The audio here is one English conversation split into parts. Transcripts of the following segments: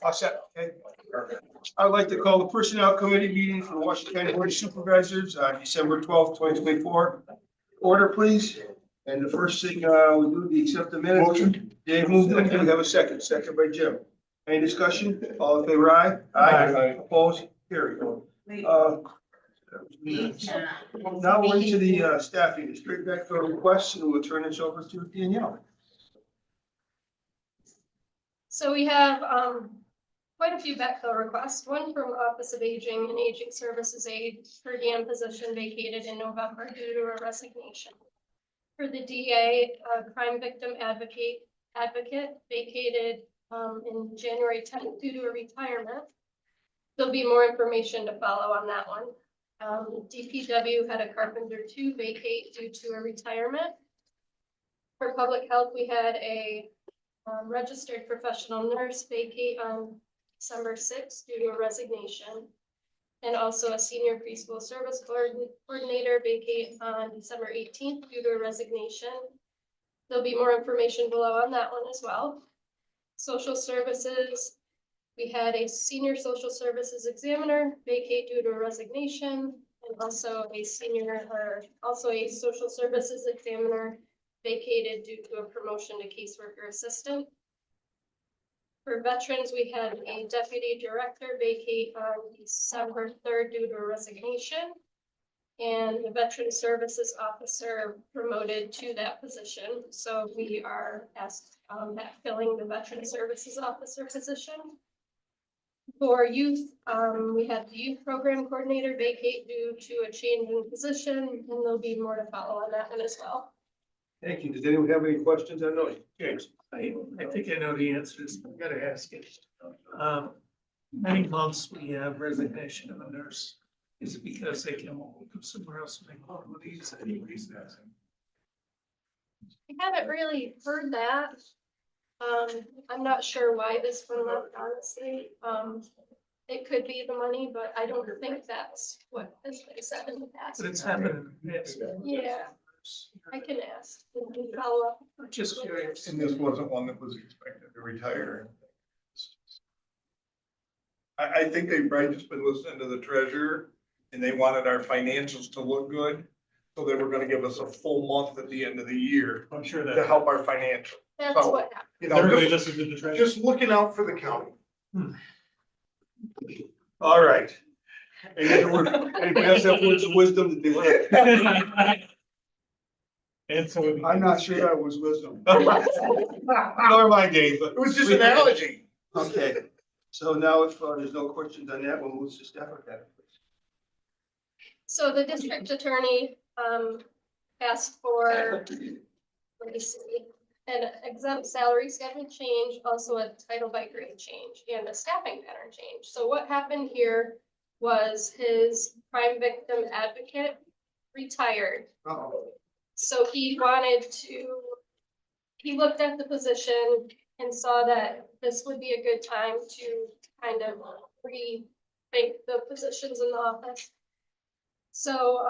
All set, okay. I'd like to call the Personnel Committee meeting for the Washington County Board of Supervisors, December 12th, 2024. Order, please. And the first thing, we do the accept the minutes. Motion. Dave moved it. Do we have a second? Second by Jim. Any discussion? All in favor, aye? Aye. Opposed? Carried. Now we're into the staffing, straight back for requests, and we'll turn this over to Danielle. So we have quite a few backfill requests, one from Office of Aging and Aging Services Aid per diem position vacated in November due to a resignation. For the DA, crime victim advocate vacated in January 10th due to a retirement. There'll be more information to follow on that one. DPW had a carpenter 2 vacate due to a retirement. For public health, we had a registered professional nurse vacate on December 6th due to a resignation. And also a senior preschool service coordinator vacate on December 18th due to a resignation. There'll be more information below on that one as well. Social services, we had a senior social services examiner vacate due to a resignation, and also a social services examiner vacated due to a promotion to caseworker assistant. For veterans, we had a deputy director vacate on December 3rd due to a resignation, and the veteran services officer promoted to that position. So we are backfilling the veteran services officer position. For youth, we had the youth program coordinator vacate due to a change in position, and there'll be more to follow on that one as well. Thank you. Does anyone have any questions on those? James? I think I know the answers. I gotta ask it. Many months we have resignation of a nurse. Is it because they can go somewhere else and make more money? Is that any reason? I haven't really heard that. I'm not sure why this one left, honestly. It could be the money, but I don't think that's what has been said in the past. But it's happened in the past. Yeah, I can ask. Follow up. I'm just curious. And this wasn't one that was expected to retire. I think they've probably just been listening to the treasurer and they wanted our financials to look good. So they were gonna give us a full month at the end of the year I'm sure to help our financial. That's So, what happened. You know, Everybody just, listens to the treasurer. just looking out for the county. All right. Anybody else have words of wisdom that they want? And so. I'm not sure that was wisdom. Nor my Dave, but. It was just an analogy. Okay, so now if there's no questions on that, we'll move to staff academy. So the district attorney asked for, let me see, an exempt salary schedule change, also a title by grade change, and a staffing pattern change. So what happened here was his crime victim advocate retired. So he looked at the position and saw that this would be a good time to kind of rethink the positions in the office. So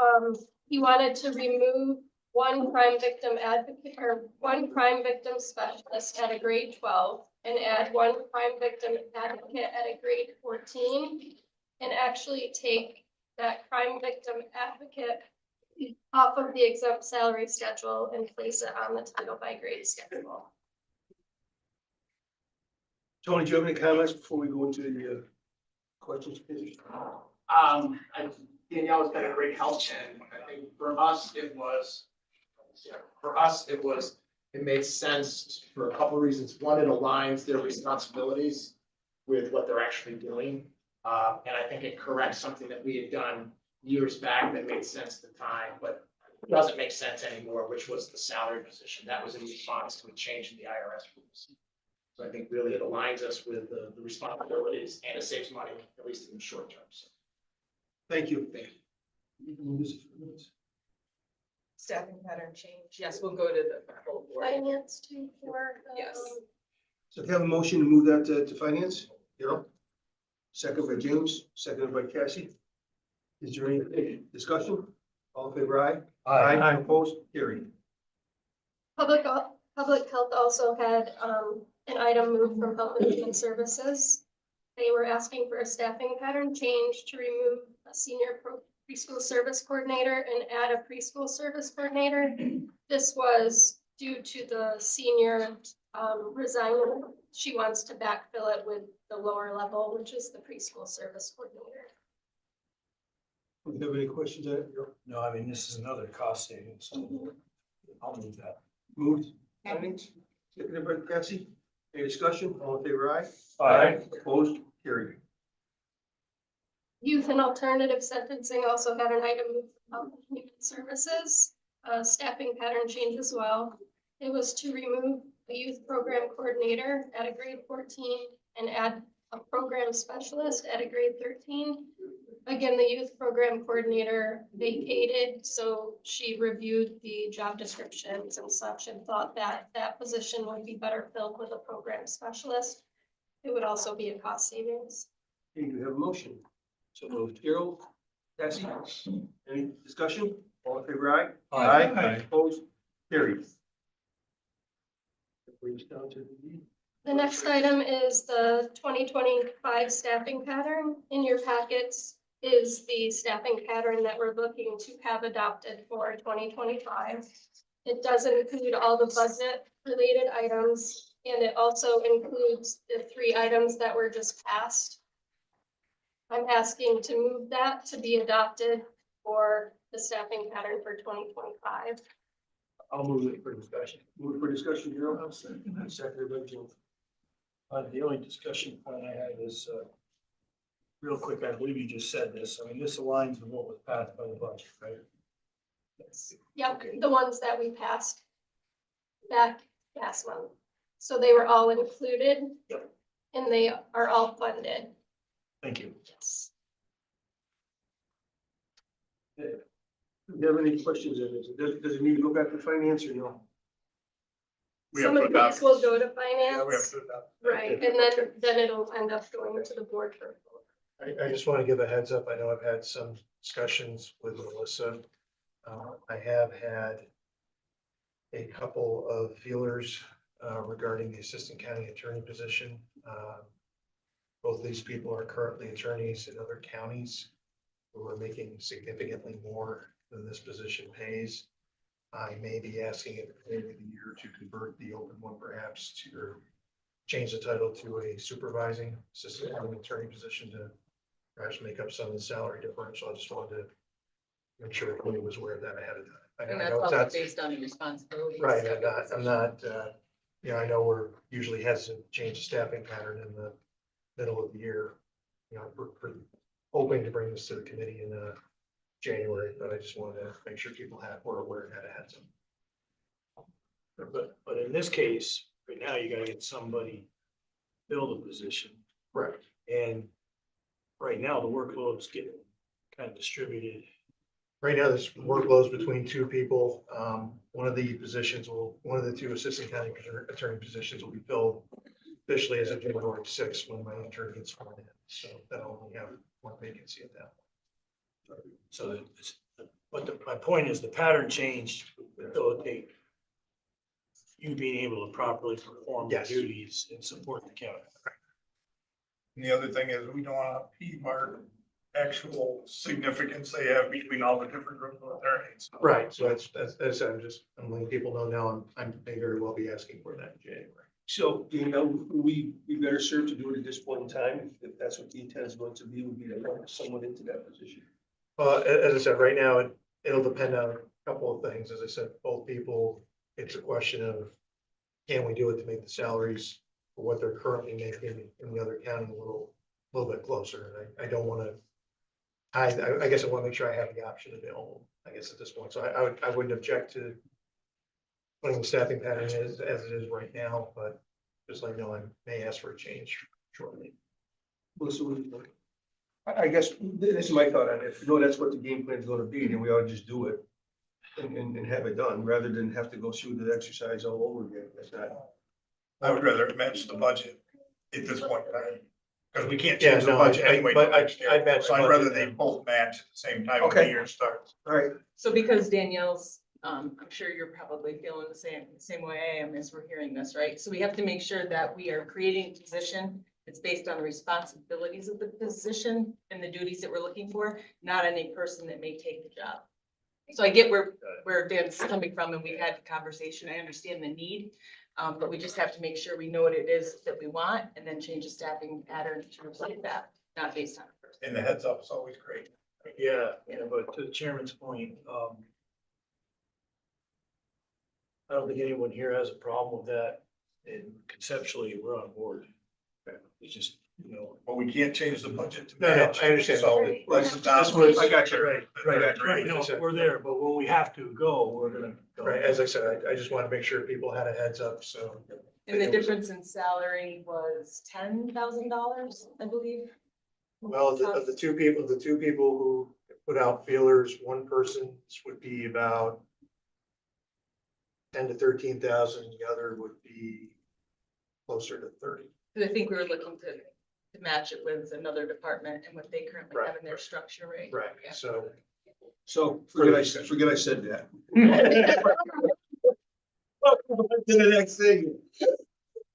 he wanted to remove one crime victim advocate or one crime victim specialist at a grade 12 and add one crime victim advocate at a grade 14 and actually take that crime victim advocate off of the exempt salary schedule and place it on the title by grade schedule. Tony, do you have any comments before we go into the questions? Danielle has been a great help, and I think for us, it made sense for a couple of reasons. One, it aligns their responsibilities with what they're actually doing. And I think it corrects something that we had done years back that made sense at the time, but doesn't make sense anymore, which was the salary position. That was in response to a change in the IRS rules. So I think really it aligns us with the responsibilities and it saves money, at least in the short term. So. Thank you. Staffing pattern change. Yes, we'll go to the full board. Finance too for. Yes. So if you have a motion to move that to finance, second by James, seconded by Cassie. Is there any discussion? All in favor, aye? Aye. Opposed? Carried. Public Public Health also had an item moved from Health and Human Services. They were asking for a staffing pattern change to remove a senior preschool service coordinator and add a preschool service coordinator. This was due to the senior resigning. She wants to backfill it with the lower level, which is the preschool service coordinator. Do you have any questions on it? No, I mean, this is another cost savings, so I'll move that. Moved. Findings? Seconded by Cassie. Any discussion? All in favor, aye? Aye. Opposed? Carried. Youth and alternative sentencing also had an item moved from Health and Human Services, staffing pattern change as well. It was to remove the youth program coordinator at a grade 14 and add a program specialist at a grade 13. Again, the youth program coordinator vacated, so she reviewed the job descriptions and such and thought that that position would be better filled with a program specialist. It would also be a cost savings. Okay, do you have a motion? So moved. Harold, Cassie, any discussion? All in favor, aye? Aye. Opposed? Carried. That brings down to the. The next item is the 2025 staffing pattern. In your packets is the staffing pattern that we're looking to have adopted for 2025. It does include all the budget related items, and it also includes the 3 items that were just passed. I'm asking to move that to be adopted for the staffing pattern for 2025. I'll move it for discussion. Move for discussion, Harold. I'll second that. Seconded by Jim. The only discussion point I had is, real quick, I believe you just said this, I mean, this aligns with what was passed by the budget, right? Yep, Okay. the ones that we passed back last month. So they were all included. Yep. And they are all funded. Thank you. Yes. Do you have any questions on this? Does it need to go back to finance or no? We have Some to of adopt. these will go to Yeah, we have finance, to adopt. right, and then it'll end up going to the board for. I just want to give a heads up. I know I've had some discussions with Melissa. I have had a couple of feelers regarding the assistant county attorney position. Both these people are currently attorneys in other counties who are making significantly more than this position pays. I may be asking at the end of the year to convert the open one perhaps to, or change the title to a supervising assistant county attorney position to perhaps make up some of the salary differential. I just wanted to make sure everybody was aware of that ahead of time. And I that's know also that's based on the responsibilities. right. I'm not, you know, I know we're usually hesitant to change the staffing pattern in the middle of the year. You know, we're hoping to bring this to the committee in January, but I just wanted to make sure people were aware and had a heads up. But in this case, right now, you gotta get somebody fill the position, Correct. and right now, the workload's getting kind of distributed. Right now, this workload's between 2 people. One of the positions one of the 2 assistant county attorney positions will be filled officially as of January 6th when my intern gets sworn in. So that'll only have 1 vacancy at that point. So that it's, but my point is the pattern changed to facilitate you being able to properly perform your Yes. duties and support the county. And the other thing is, we don't want to impede our actual significance they have between all the different groups of attorneys. Right, so that's, as I'm letting people know now, I may very well be asking for that in January. So, you know, we better serve to do it at this point in time, if that's what the intent is going to be, would be to put someone into that position. As I said, right now, it'll depend on a couple of things. As I said, both people, it's a question of, can we do it to make the salaries for what they're currently making in the other county a little bit closer? And I don't want to, I guess I want to make sure I have the option available, I guess, at this point. So I wouldn't object to putting the staffing pattern as it is right now, but just like, I may ask for a change shortly. Melissa, what do you think? I guess this is my thought on it. If you know that's what the game plan is gonna be, then we ought to just do it and have it done, rather than have to go through the exercise all over again. That's not. I would rather match the budget at this point in time, because we can't Yeah, change the no, budget I- anyway but till next year. I'd match So the I'd rather budget they then. both match at the same time when the Okay. year starts. All right, So because Danielle's I'm sure you're probably feeling the same way I am as we're hearing this, right? So we have to make sure that we are creating a position that's based on the responsibilities of the position and the duties that we're looking for, not any person that may take the job. So I get where Dan's coming from, and we've had the conversation. I understand the need. But we just have to make sure we know what it is that we want and then change the staffing pattern to reflect that, not based on a person. And the heads up is always great. Yeah, but to the chairman's point, I don't think anyone here has a problem with that, and conceptually, we're on board. It's just, But we can't change the budget to No, no, match. I understand. So let's This was- I got you. right, no, we're there, but when we have to go, we're gonna go. Right, as I said, I just want to make sure people had a heads up, so. And the difference in salary was $10,000, I believe. Well, of the two people who put out feelers, one person's would be about 10 to 13,000, the other would be closer to 30. I think we were looking to match it with another department and what they currently have in their structure, right? Right, Yeah. So forget I said that. To the next thing.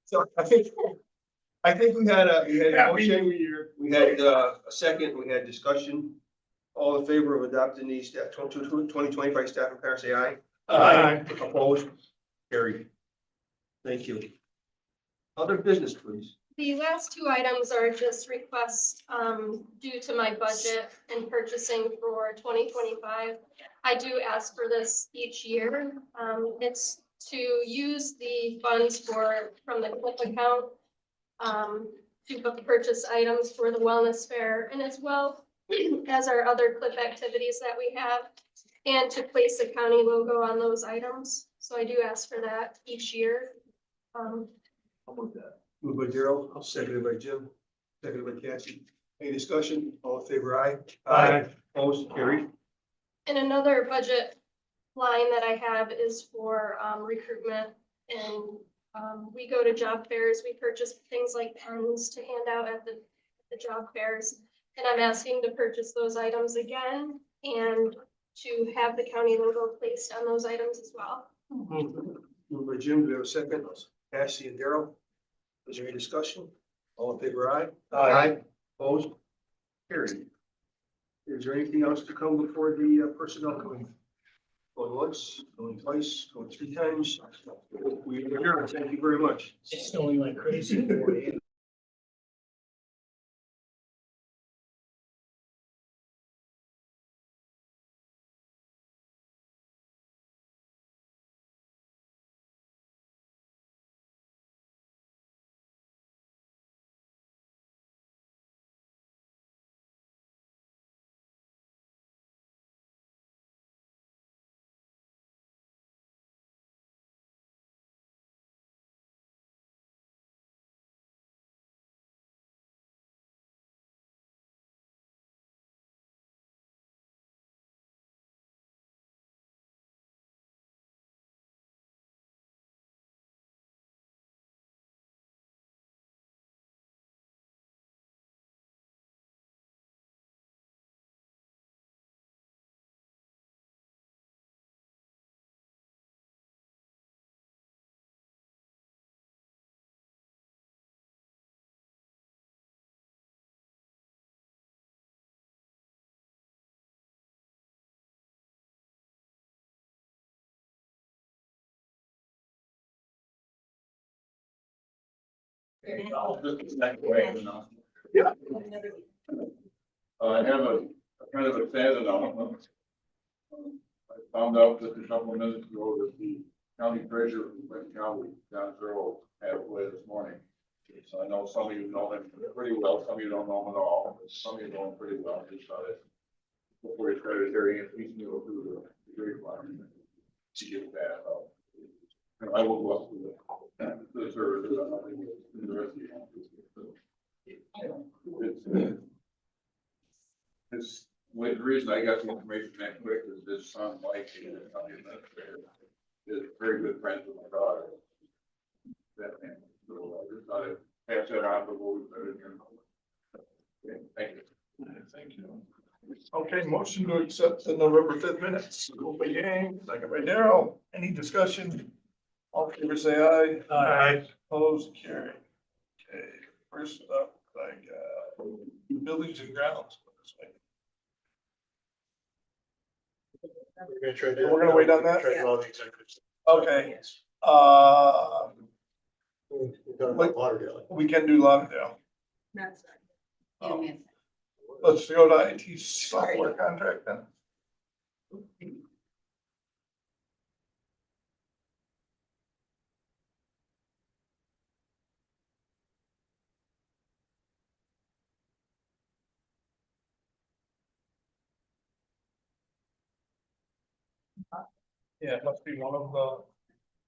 So I think we had a motion, we had a second, we had discussion. All in favor of adopting these 2025 staff and parents, say aye. Aye. Opposed? Carried. Thank you. Other business, please. The last two items are just requests due to my budget and purchasing for 2025. I do ask for this each year. It's to use the funds from the CLIP account to purchase items for the wellness fair, and as well as our other CLIP activities that we have, and to place the county logo on those items. So I do ask for that each year. I'll move that. Moved by Daryl, seconded by Jim, seconded by Cassie. Any discussion? All in favor, aye. Aye. Opposed? Carried. And another budget line that I have is for recruitment. And we go to job fairs, we purchase things like pens to hand out at the job fairs. And I'm asking to purchase those items again and to have the county logo placed on those items as well. Moved by Jim, do we have a second? Cassie and Daryl. Is there any discussion? All in favor, aye. Aye. Opposed? Carried. Is there anything else to come before the personnel committee? Going once, going twice, going three times? We adjourn. Thank you very much. It's snowing like crazy in the morning. Yeah. I have a kind of a sad announcement. I found out just a couple of minutes ago that the county treasurer from Clinton County, John Zerl, passed away this morning. So I know some of you know him pretty well, some of you don't know him at all, but some of you know him pretty well. Just thought it before you started hearing it, we can go through the grapevine to get that out. And I will go up to the service in the rest of you. It's, the reason I got the information that quick is his son, Mike, is very good friends with my daughter. That man, so I just thought I'd pass that on, but we'll be better here. Okay, thank you. Thank you. Okay. Okay, motion to accept the November 5th minutes. Moved by Yang, second by Daryl. Any discussion? All in favor, say aye. Aye. Opposed, carried. Okay, first up, buildings and grounds. We're gonna wait on that? Try to do all the executives. Okay, We've done about Lauderdale. we can do Lauderdale. That's Let's go to IT software contract then. Yeah, it must be one of the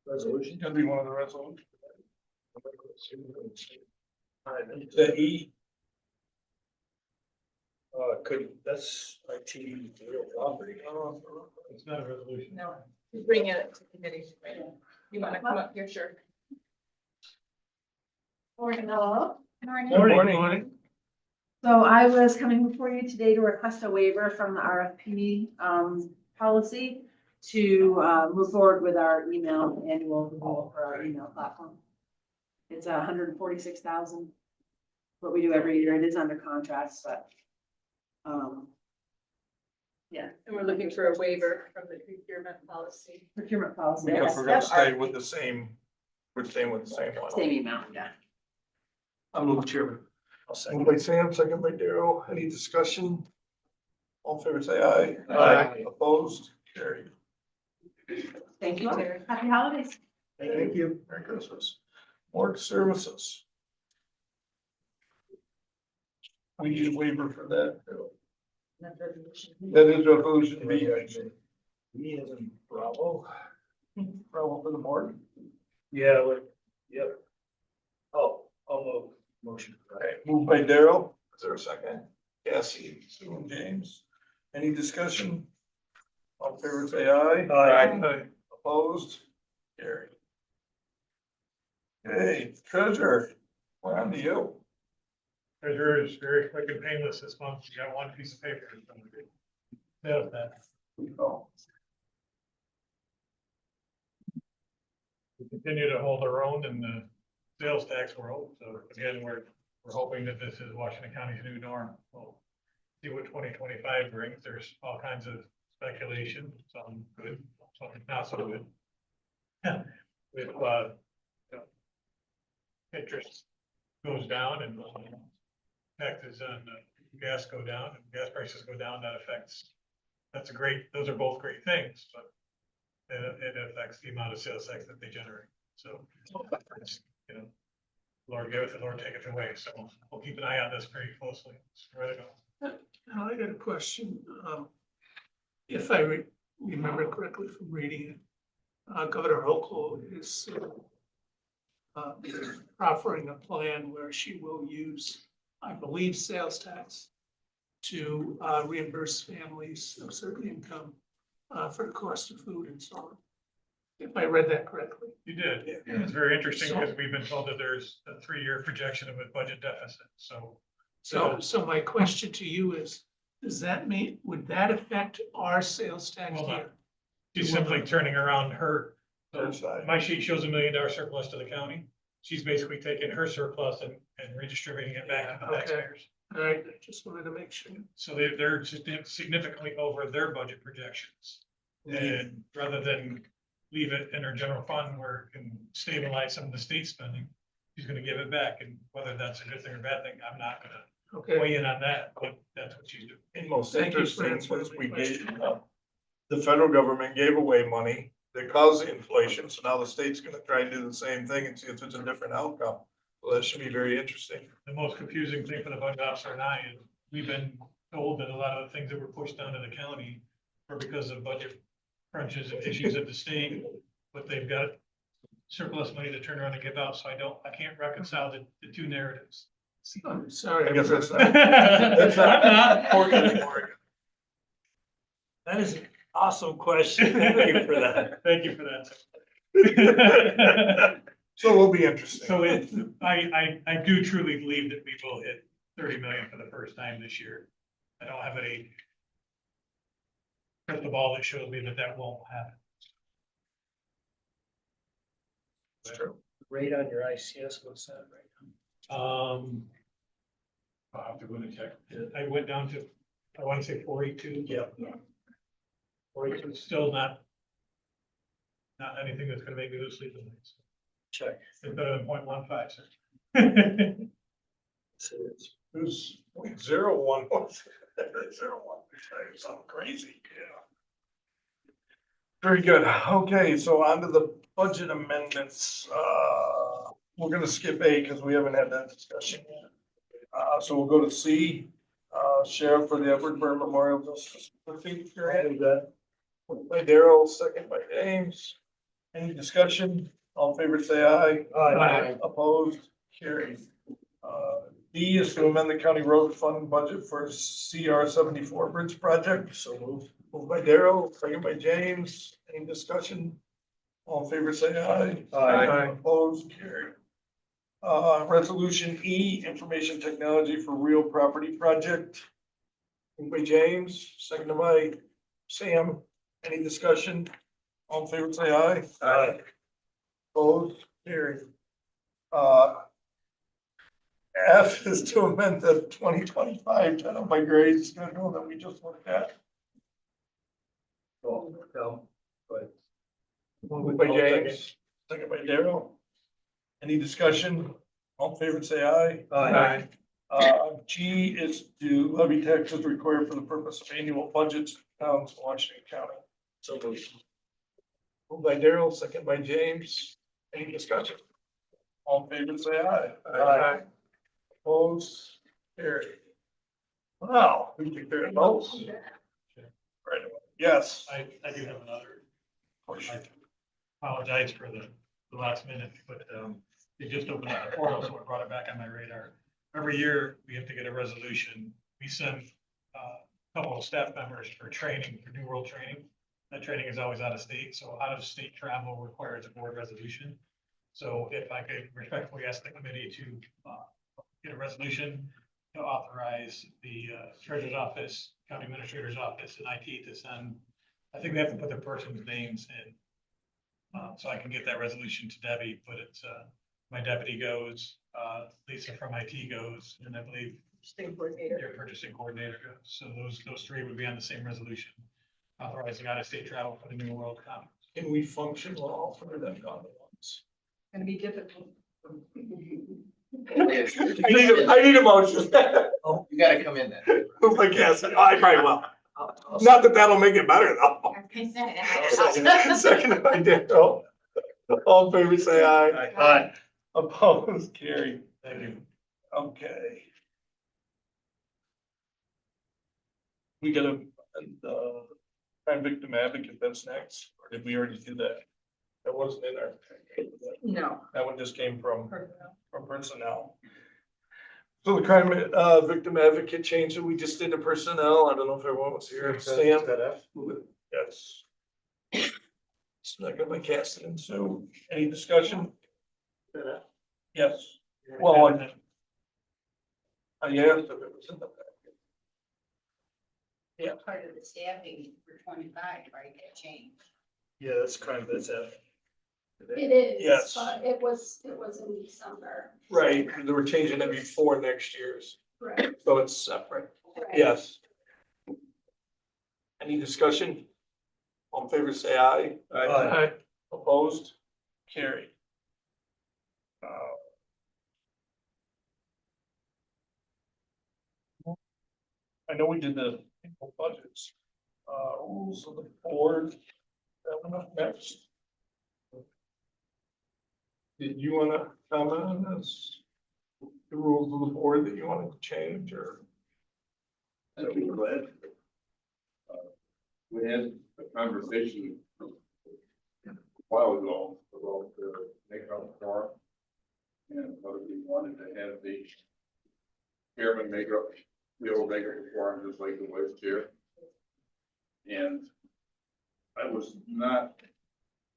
resolutions, gonna be one of the resolutions. The E, That's IT real property. it's not a resolution. No, bring it to committee. You wanna come up here, sure. Morning, hello. Morning. So I was coming before you today to request a waiver from the RFP policy to move forward with our email annual renewal for our email platform. It's 146,000. What we do every year. It is under contract, but yeah, And we're looking for a waiver from the procurement policy. procurement policy. Because Yes, we're gonna yep, stay with the same, we're staying with the same one. Same email, yeah. I'll move chairman. I'll second. Moved by Sam, second by Daryl. Any discussion? All in favor, say aye. Aye. Opposed, carried. Thank you. Happy holidays. Thank you. Merry Christmas. Work services. We need a waiver for that. too. That is resolution B. Me as in Bravo. Problem for the board. Yeah, yep. Oh, I'll move. Motion. Okay, moved by Daryl. Is there a second? Cassie, Sue and James. Any discussion? All in favor, say aye. Aye. Opposed? Carried. Okay, treasurer, we're on to you. Treasurer is very quick and painless this month. You got one piece of paper. Note that. Oh, We continue to hold our own in the sales tax world. So again, we're hoping that this is Washington County's new norm. We'll see what 2025 brings. There's all kinds of speculation, some good, some not so good. With, interest goes down and taxes on gas go down and gas prices go down, those are both great things, but it affects the amount of sales tax that they generate. So, you know, Lord giveth and Lord taketh away. So we'll keep an eye on this very closely. Where to go. Now I got a question. If I remember correctly from reading it, Governor Hochul is offering a plan where she will use, I believe, sales tax to reimburse families of certain income for the cost of food and so on. If I read that correctly. You did. It's very interesting because we've been told that there's a 3-year projection of a budget deficit. So my question to you is, does that mean, would that affect our sales tax Well, here? she's simply turning around Her side. my sheet shows $1 million surplus to the county. She's basically taking her surplus and redistributing it back to the Okay. taxpayers. All right, I just wanted to make sure. So they're significantly over their budget projections. And rather than leave it in her general fund where it can stabilize some of the state spending, she's gonna give it back. And whether that's a good thing or bad thing, I'm not gonna Okay, weigh in on that, but that's what she's doing. And most Thank you for interesting was answering we my gave, question. the federal government gave away money that caused the inflation, so now the state's gonna try and do the same thing and see if it's a different outcome. So that should be very interesting. The most confusing thing for the budget officer and I is we've been told that a lot of the things that were pushed down to the county are because of budget crunches and issues at the state, but they've got surplus money to turn around and give out. So I can't reconcile the two narratives. I'm sorry. I guess that's not. That's not. Important anymore. That is an awesome question. Thank you for that. Thank you for that. So it will be interesting. So I do truly believe that we will hit 30 million for the first time this year. I don't have any crystal ball that shows me that that won't happen. It's true. Rate on your ICS, what's that right I'll have to go and check. I went down to, I want to say 482. Yeah. 482 is still not anything that's gonna make me lose sleep at night. So Check. it's better than 0.15, sir. Who's 0.01? 0.01, something crazy, yeah. Very good. Okay, so on to the budget amendments. We're gonna skip A because we haven't had that discussion yet. So we'll go to C, Sheriff for the Edward Burr Memorial Justice. By Daryl, second by James. Any discussion? All in favor, say aye. Aye. Opposed, carried. D is to amend the county road fund budget for CR 74 bridge project. So moved. Moved by Daryl, second by James. Any discussion? All in favor, say aye. Aye. Opposed, carried. Resolution E, information technology for real property project. Moved by James, seconded by Sam. Any discussion? All in favor, say aye. Aye. Opposed, carried. F is to amend the 2025 10 of my grade schedule that we just looked at. Oh, no. But. Moved by James, second by Daryl. Any discussion? All in favor, say aye. Aye. G is to levy taxes required for the purpose of annual budgets, towns of Washington County. So moved. Moved by Daryl, second by James. Any discussion? All in favor, say aye. Aye. Opposed, carried. Wow, we took care of those. Right away. Yes. I do have another. I apologize for the last minute, but it just opened up the portal, so I brought it back on my radar. Every year, we have to get a resolution. We send a couple of staff members for training, for New World training. That training is always out of state, so out of state travel requires a board resolution. So if I could respectfully ask the committee to get a resolution to authorize the treasurer's office, county administrator's office, and IT to send, I think they have to put their person's names in. So I can get that resolution to Debbie, but it's, my deputy goes, Lisa from IT goes, and I believe State coordinator. their purchasing coordinator goes. So those three would be on the same resolution, authorizing out-of-state travel for the New World Conference. Can we function well all three of them gone at once? Gonna be difficult. I need a motion. Oh, you gotta come in then. Moved by Cassidy. I probably will. Not that that'll make it better though. Second by Daryl. All in favor, say aye. Aye. Opposed, carried. Thank you. Okay. We got a, crime victim advocate, that's next, or did we already do that? That wasn't in our. No. That one just came from personnel. So the crime, victim advocate change that we just did to personnel, I don't know if everyone was here, Sam. Yes. Second by Cassidy, and so any discussion? Yes. Well, yes, if it was in the packet. Yeah. Part of the staffing for 25, right, that changed. Yeah, that's crime, that's it. It is, Yes. but it was in December. Right, they were changing it before next year's, Right. so it's separate. Right. Yes. Any discussion? All in favor, say aye. Aye. Opposed? Carried. I know we did the budgets, rules of the board. That one up next. Did you wanna comment on this? The rules of the board that you wanted to change, or? Go ahead. We had a conversation a while ago about the make-up forum. And whether we wanted to have the chairman make up the old make-up forum just like the vice chair. And I was not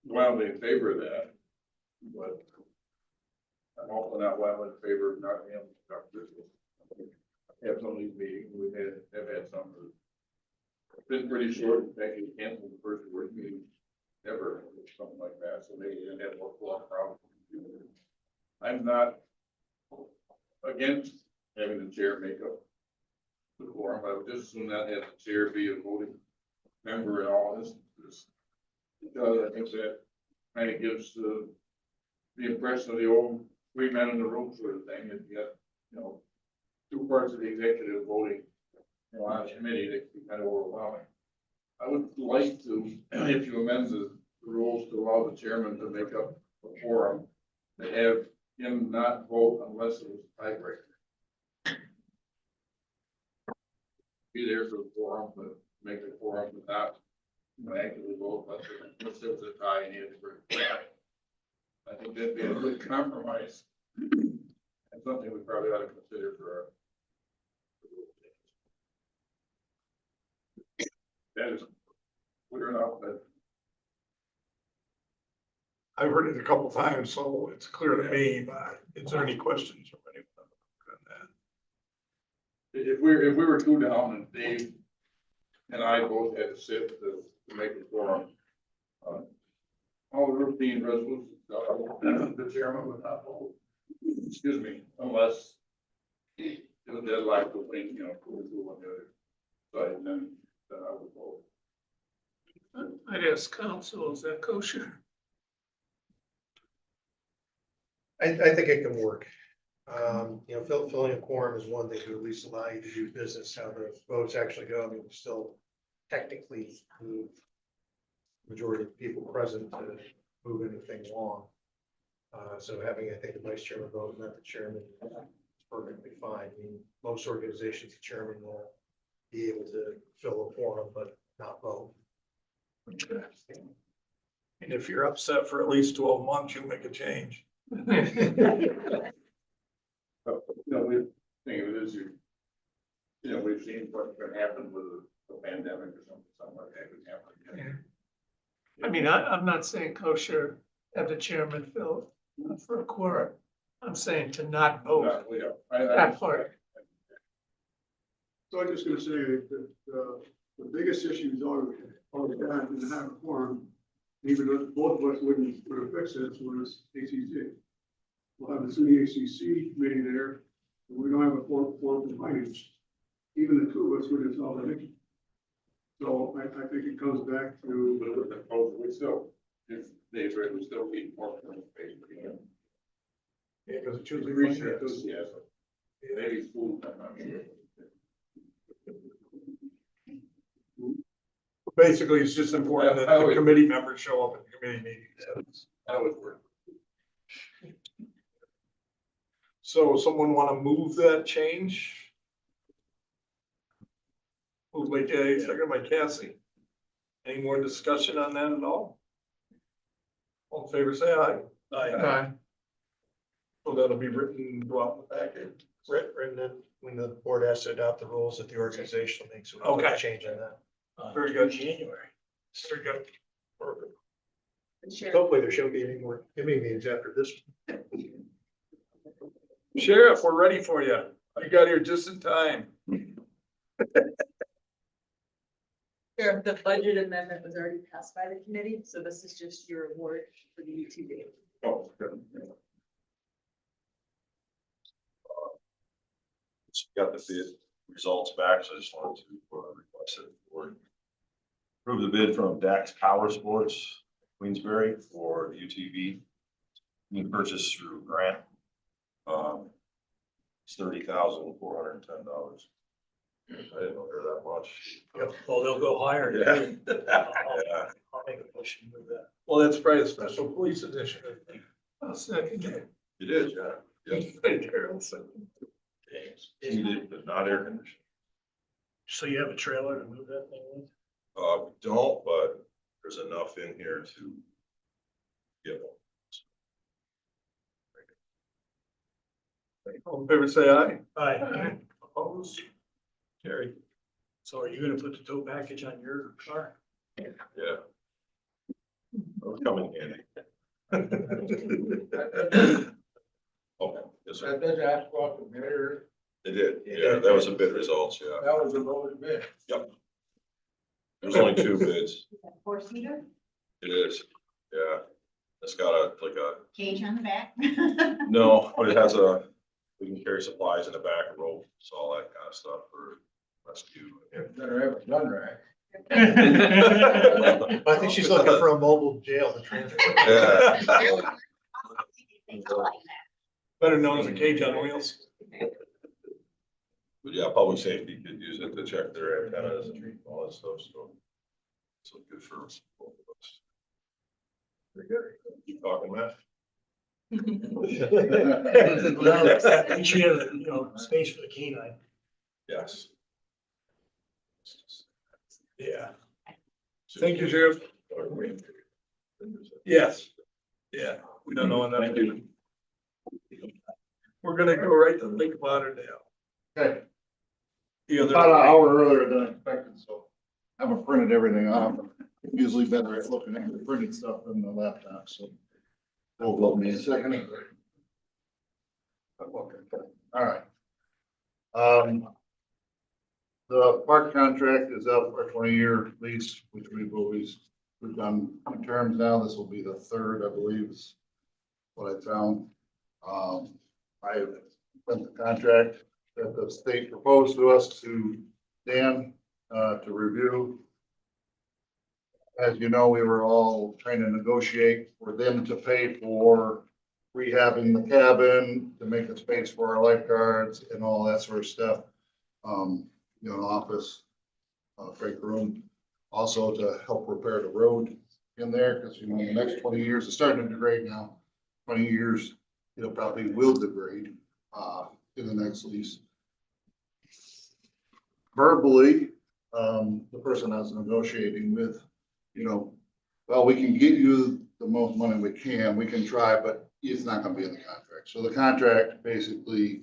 wildly in favor of that, but I'm also not wildly in favor of not being able to conduct business. Have some of these meetings, have had some been pretty short, in fact, you canceled the first board meeting ever, or something like that, so maybe we didn't have more problem. I'm not against having the chair make up the quorum, I would just as soon not have the chair be a voting member in all instances. Because I think that kind of gives the impression of the old three men in the room sort of thing, and you got, you know, two parts of the executive voting, you know, on a committee that can be kind of overwhelming. I would like to, if you amend the rules to allow the chairman to make up a quorum, to have him not vote unless it was a tiebreaker. Be there for the quorum, but make the quorum but not, you know, actively vote unless there was a tie and he had to break. I think that'd be a good compromise. And something we probably ought to consider for our. That is clear enough, but I've heard it a couple times, so it's clear to me, but is there any questions from anyone on that? if we were two down and Dave and I both had to sit to make a quorum. All the routine resolutions, the chairman would not vote. Excuse me, unless it was deadline to win, you know, go through one the other side, then I would vote. I'd ask council, is that kosher? I think it can work. You know, filling a quorum is one thing to at least allow you to do business, how the votes actually go. I mean, we still technically move majority of people present to move anything along. So having, I think, the vice chairman vote, not the chairman, is perfectly fine. I mean, most organizations, the chairman will be able to fill a quorum, but not vote. And if you're upset for at least 12 months, you'll make a change. But, you know, we think of it as you know, we've seen what can happen with a pandemic or something like that could happen again. I mean, I'm not saying kosher, have the chairman fill for a quorum. I'm saying to not vote. No, we don't. That part. So I'm just gonna say that, the biggest issue is all the time in having a quorum, even though both of us would have fixed it, was ACC. We'll have the SUNY ACC committee there, and we don't have a quorum for finance. Even the two of us would have solved the issue. So I think it comes back to, But with the proposal, we still, if they agree, we still need more space. Yeah, because it's usually Increase your finance. enthusiasm. Maybe food, I'm not sure. Basically, it's just important that the committee members show up at the committee meetings. That would work. So someone want to move that change? Moved by Jay, second by Cassie. Any more discussion on that at all? All in favor, say aye. Aye. So that'll be written, go out in the packet. Written then when the board has to adopt the rules that the organization makes. So we Okay. can change on that. Very good. January. Very good. Perfect. Sure. Hopefully there shouldn't be any more committee meetings after this. Sheriff, we're ready for you. You got here just in time. Sure, the budget amendment was already passed by the committee, so this is just your award for the UTV. Oh, good. Got the bid results back, so I just wanted to request it for approve the bid from Dax Power Sports, Queensbury for the UTV. Being purchased through grant. It's $30,410. I didn't know there that much. Oh, they'll go higher. Yeah. Yeah. I'll make a motion with that. Well, that's probably a special police edition, I think. I'll second it. It is, yeah. Heated, but not air conditioned. So you have a trailer to move that thing with? We don't, but there's enough in here to get one. All in favor, say aye. Aye. Opposed? Carry. So are you gonna put the tow package on your car? Yeah. It'll come in handy. Okay, yes, sir. That does ask about the mayor. It did, yeah, that was a bid results, yeah. That was the lowest bid. Yep. There's only two bids. Four-seater? It is, yeah. It's got a, like a, Cage on the back. no, but it has a, we can carry supplies in the back, ropes, all that kind of stuff for rescue. Better have a gun rack. I think she's looking for a mobile jail to transfer. Yeah. Better known as a cage on wheels. But yeah, public safety could use it to check their antennas and all that stuff, so. So good for both of us. Very good. Keep talking, Matt. Make sure you have, space for the canine. Yes. Yeah. Thank you, Sheriff. Yes. Yeah, we don't know when that's due. We're gonna go right to Lake Lauderdale. Okay. The About other, an hour earlier than expected, so I haven't printed everything off. Usually better at looking at the printed stuff than the laptop, so. Hold me a second. All right. The park contract is up for a 20-year lease, which we've done two terms now. This will be the third, I believe, is what I found. I sent the contract that the state proposed to us to Dan, to review. As you know, we were all trying to negotiate for them to pay for rehabbing the cabin, to make a space for our lifeguards and all that sort of stuff. An office, break room, also to help repair the road in there, because in the next 20 years, it's starting to degrade now. 20 years, it'll probably will degrade, in the next lease. Verbally, the person I was negotiating with, well, we can get you the most money we can try, but it's not gonna be in the contract. So the contract basically,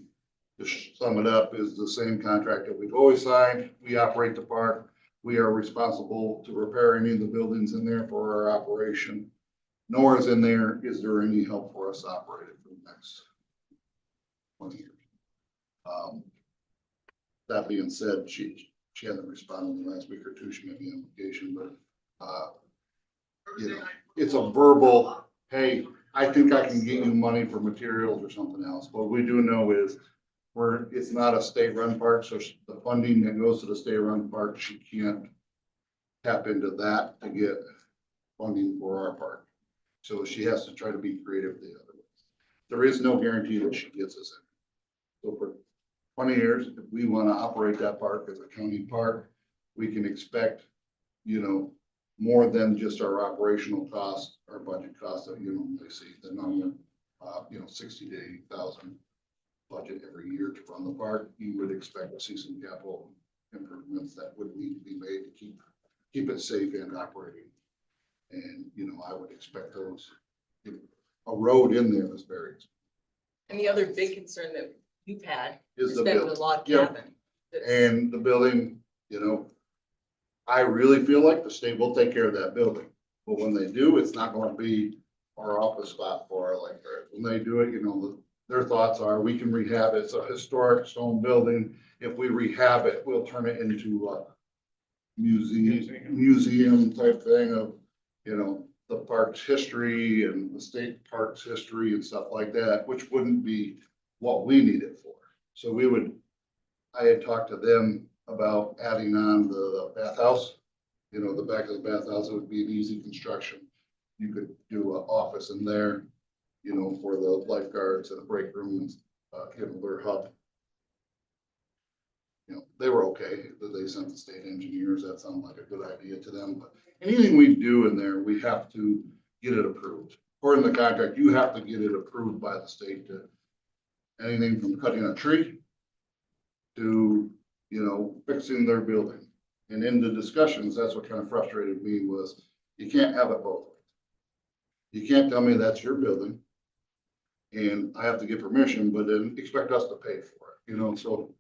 to sum it up, is the same contract that we've always signed. We operate the park. We are responsible to repair any of the buildings in there for our operation. Nor is in there, is there any help for us to operate it for the next 20 years. That being said, she hasn't responded in the last week or two. She made the application, but it's a verbal, hey, I think I can get you money for materials or something else. What we do know is it's not a state-run park, so the funding that goes to the state-run park, she can't tap into that to get funding for our park. So she has to try to be creative the other way. There is no guarantee that she gets us in. So for 20 years, if we want to operate that park as a county park, we can expect, more than just our operational costs, our budget costs that you normally see, the number, 60 to 80,000 budget every year to run the park. You would expect to see some capital improvements that would need to be made to keep it safe and operating. And, I would expect those, a road in there is very expensive. And the other big concern that you've had Is has the been the building. log Yep. cabin. That's- And the building, I really feel like the state will take care of that building. But when they do, it's not gonna be our office spot for our lifeguards. When they do it, their thoughts are, we can rehab it. It's a historic stone building. If we rehab it, we'll turn it into a museum type thing of, the park's history and the state park's history and stuff like that, which wouldn't be what we need it for. So I had talked to them about adding on the bathhouse. The back of the bathhouse, it would be an easy construction. You could do an office in there, for the lifeguards and a break room and, their hub. They were okay. They sent the state engineers. That sounded like a good idea to them, but anything we do in there, we have to get it approved. According to the contract, you have to get it approved by the state to anything from cutting a tree to, fixing their building. And in the discussions, that's what kind of frustrated me was you can't have it both ways. You can't tell me that's your building and I have to get permission, but then expect us to pay for it, so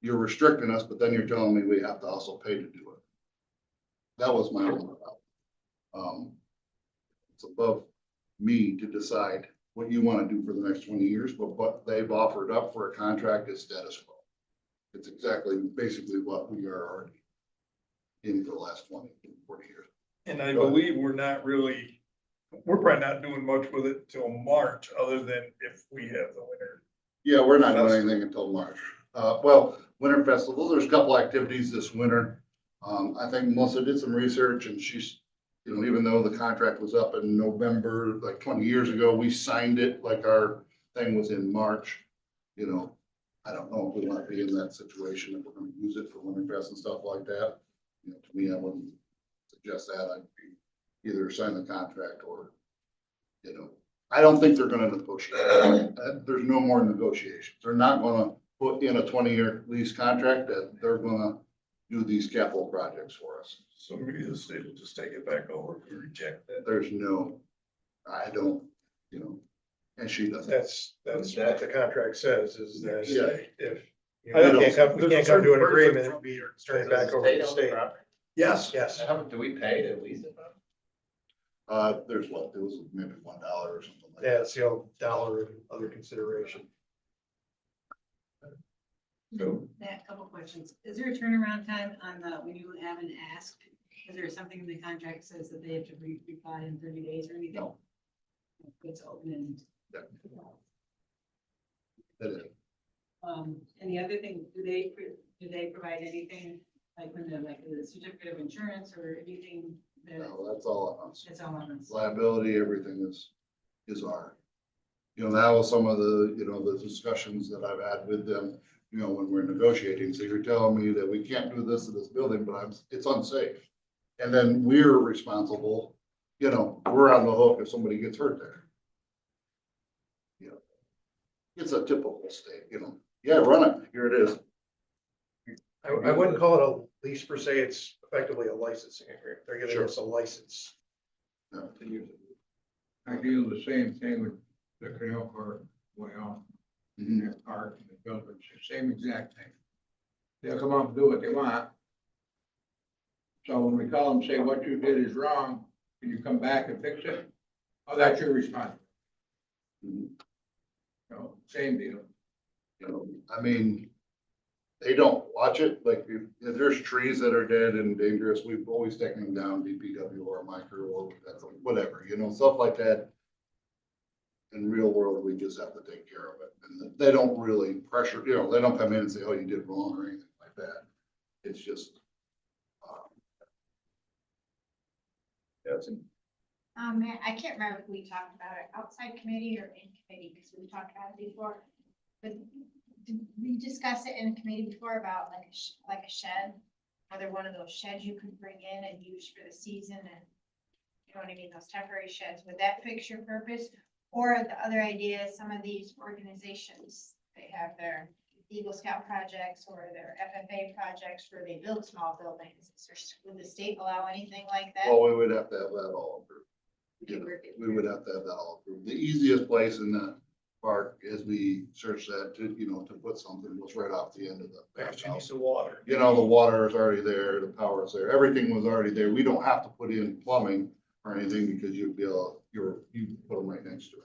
you're restricting us, but then you're telling me we have to also pay to do it. That was my own problem. It's above me to decide what you want to do for the next 20 years, but what they've offered up for a contract is status quo. It's basically what we are already in for the last 20, 40 years. And I believe we're probably not doing much with it till March, other than if we have the winter. Yeah, we're not doing anything until March. Well, Winter Festival, there's a couple activities this winter. I think Melissa did some research and she's, you know, even though the contract was up in November, like 20 years ago, we signed it like our thing was in March. You know, I don't know if we want to be in that situation, if we're gonna use it for Winterfest and stuff like that. You know, to me, I wouldn't suggest that. I'd be either sign the contract or, you know, I don't think they're gonna negotiate. There's no more negotiations. They're not gonna put in a 20-year lease contract that they're gonna do these capital projects for us. So maybe the state will just take it back over and reject that. There's no, I don't, you know, and she doesn't. That's what the contract says, is that Yeah. if you I don't know. can't come, we There's a can't come to an certain person agreement, from we here. turn it back over to the state. Yes. Yes, Do we pay to lease it? There's what, it was maybe $1 or something like yeah, that. it's the old dollar and other consideration. So, That couple questions. Is there a turnaround time on the, when you have an ask? Is there something in the contract says that they have to reply in 30 days or anything? No. It's open and. That is. And the other thing, do they provide anything like when the, like the certificate of insurance or anything that No, that's all on us. it's all on us? Liability, everything is our. You know, that was some of the, you know, the discussions that I've had with them, you know, when we're negotiating. So you're telling me that we can't do this to this building, but it's unsafe. And then we're responsible, you know, we're on the hook if somebody gets hurt there. You know, it's a typical state, you know, yeah, run it, here it is. I wouldn't call it a lease per se, it's effectively a licensing agreement. They're giving Sure. us a license. No, to use it. I do the same thing with the canal car way off in Mhm. their park and the buildings, the same exact thing. They'll come up and do what they want. So when we call them, say what you did is wrong, can you come back and fix it? Oh, that's your response. Mhm. So, same deal. You know, I mean, they don't watch it, like, if there's trees that are dead and dangerous, we've always taken them down, DPW or micro or whatever, you know, stuff like that. In real world, we just have to take care of it, and they don't really pressure, you know, they don't come in and say, oh, you did wrong or anything like that. It's just. I can't remember if we talked about it outside committee or in committee, because we talked about it before. But did we discuss it in committee before about like a shed? Whether one of those sheds you could bring in and use for the season and, you know what I mean, those temporary sheds, would that fix your purpose? Or the other idea is some of these organizations, they have their Eagle Scout projects or their FFA projects where they build small buildings. Would the state allow anything like that? Well, we would have to have that all approved. You know, we would have to have that all approved. The easiest place in the park is we search that to, you know, to put something was right off the end of the actually needs the water. You know, the water is already there, the power is there, everything was already there. We don't have to put in plumbing or anything because you'd be able, you put them right next to it.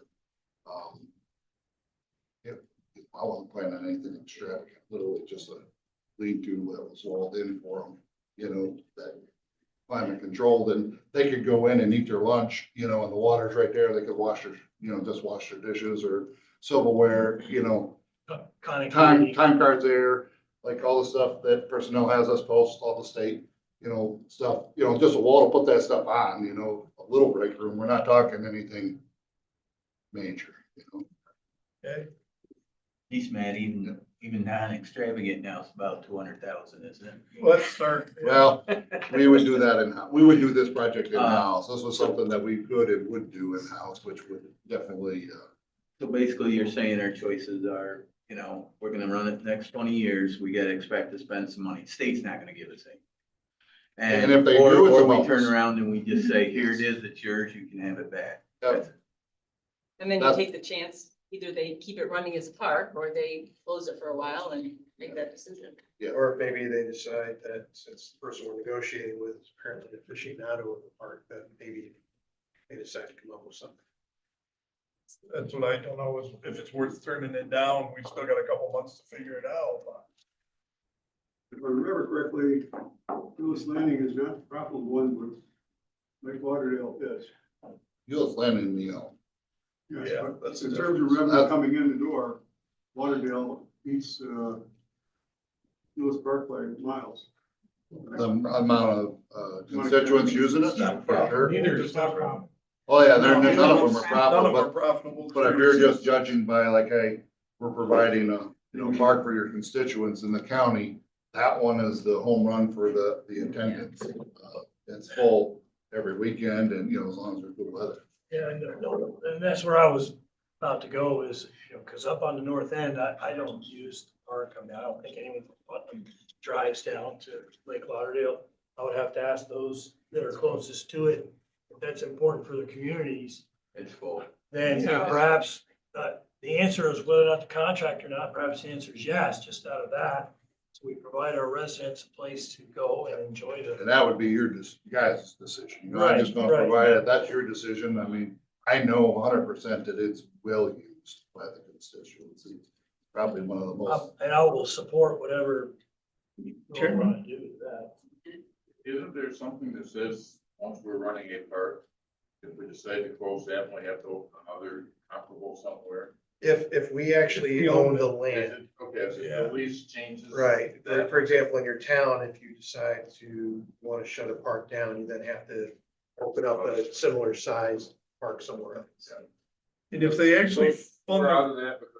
I wasn't planning on anything extravagant, literally just a lean-to that was walled in for them, you know, that climate controlled, and they could go in and eat their lunch, you know, and the water's right there. They could wash their, you know, just wash their dishes or silverware, you know, time cards there, like all the stuff that personnel has us post, all the state, you know, stuff, you know, just a wall to put that stuff on, you know, a little break room. We're not talking anything major, you know. Okay, Geez, man, even non-extravagant now is about 200,000, isn't it? let's start. Well, we would do that we would do this project in-house. This was something that we could and would do in-house, which would definitely, So basically, you're saying our choices are, you know, we're gonna run it the next 20 years, we gotta expect to spend some money. State's not gonna give us any. And if they do, it's a Or we bonus. turn around and we just say, here it is, it's yours, you can have it back. Yep. And then you That's- take the chance, either they keep it running as a park or they close it for a while and make that decision. Or maybe they decide that since the person we're negotiating with is apparently an aficionado of the park, that maybe they decide to come up with something. That's what I don't know, is if it's worth turning it down. We've still got a couple months to figure it out. if I remember correctly, Lewis Landing is not the profitable one, but Lake Lauderdale is. Gillis Landing, you know. Yes, Yeah, but that's in the terms of revenue coming in the door, Lauderdale beats, Lewis Parkway miles. The amount of constituents using it. Not For sure. Neither is not problem. Oh, yeah, they're, No, none of them are none of them profitable, are but, profitable. but if you're just judging by like, hey, we're providing a, park for your constituents in the county, that one is the home run for the attendance. It's full every weekend and, as long as there's good weather. Yeah, and that's where I was about to go is, cause up on the north end, I don't use the park. I mean, I don't think anyone from Putnam drives down to Lake Lauderdale. I would have to ask those that are closest to it, if that's important for the communities, It's full. then Yeah. perhaps, the answer is whether or not the contract or not, perhaps the answer is yes, just out of that. So we provide our residents a place to go and enjoy And the. that would be your guys' decision. I'm just gonna Right, right. provide it. That's your decision. I mean, I know 100% that it's well used by the constituency. Probably one of the most. And I will support whatever you want to do with that. Isn't there something that says, once we're running a park, if we decide to close that, we have to open another comparable somewhere? If we actually own the land, Okay, so the lease changes. right, for example, in your town, if you decide to want to shut a park down, you then have to open up a similar size park somewhere else. And if they actually fund We're it, out of that because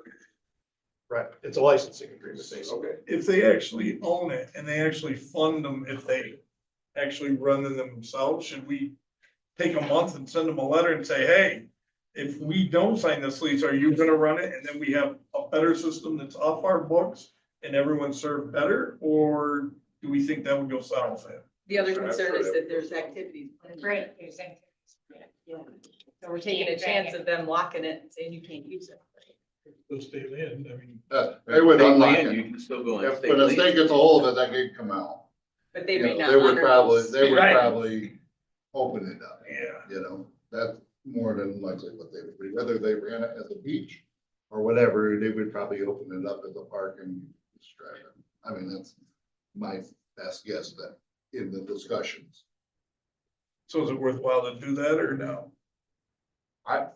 Right, it's a licensing agreement, basically. okay. if they actually own it and they actually fund them, if they actually run them themselves, should we take a month and send them a letter and say, hey, if we don't sign this lease, are you gonna run it? And then we have a better system that's off our books and everyone served better? Or do we think that would go south? The other concern is that there's activities. Right. Yeah. So we're taking a chance of them locking it and saying you can't use it. Those stay in, I mean. They would State unlock land, it. You can still go and If, stay. when the state gets a hold of it, that could come out. But they may not. They would honor probably, those. they would Right. probably open it up. Yeah. That's more than likely what they would do, whether they ran it as a beach or whatever, they would probably open it up as a park and distract them. I mean, that's my best guess that in the discussions. So is it worthwhile to do that or no? I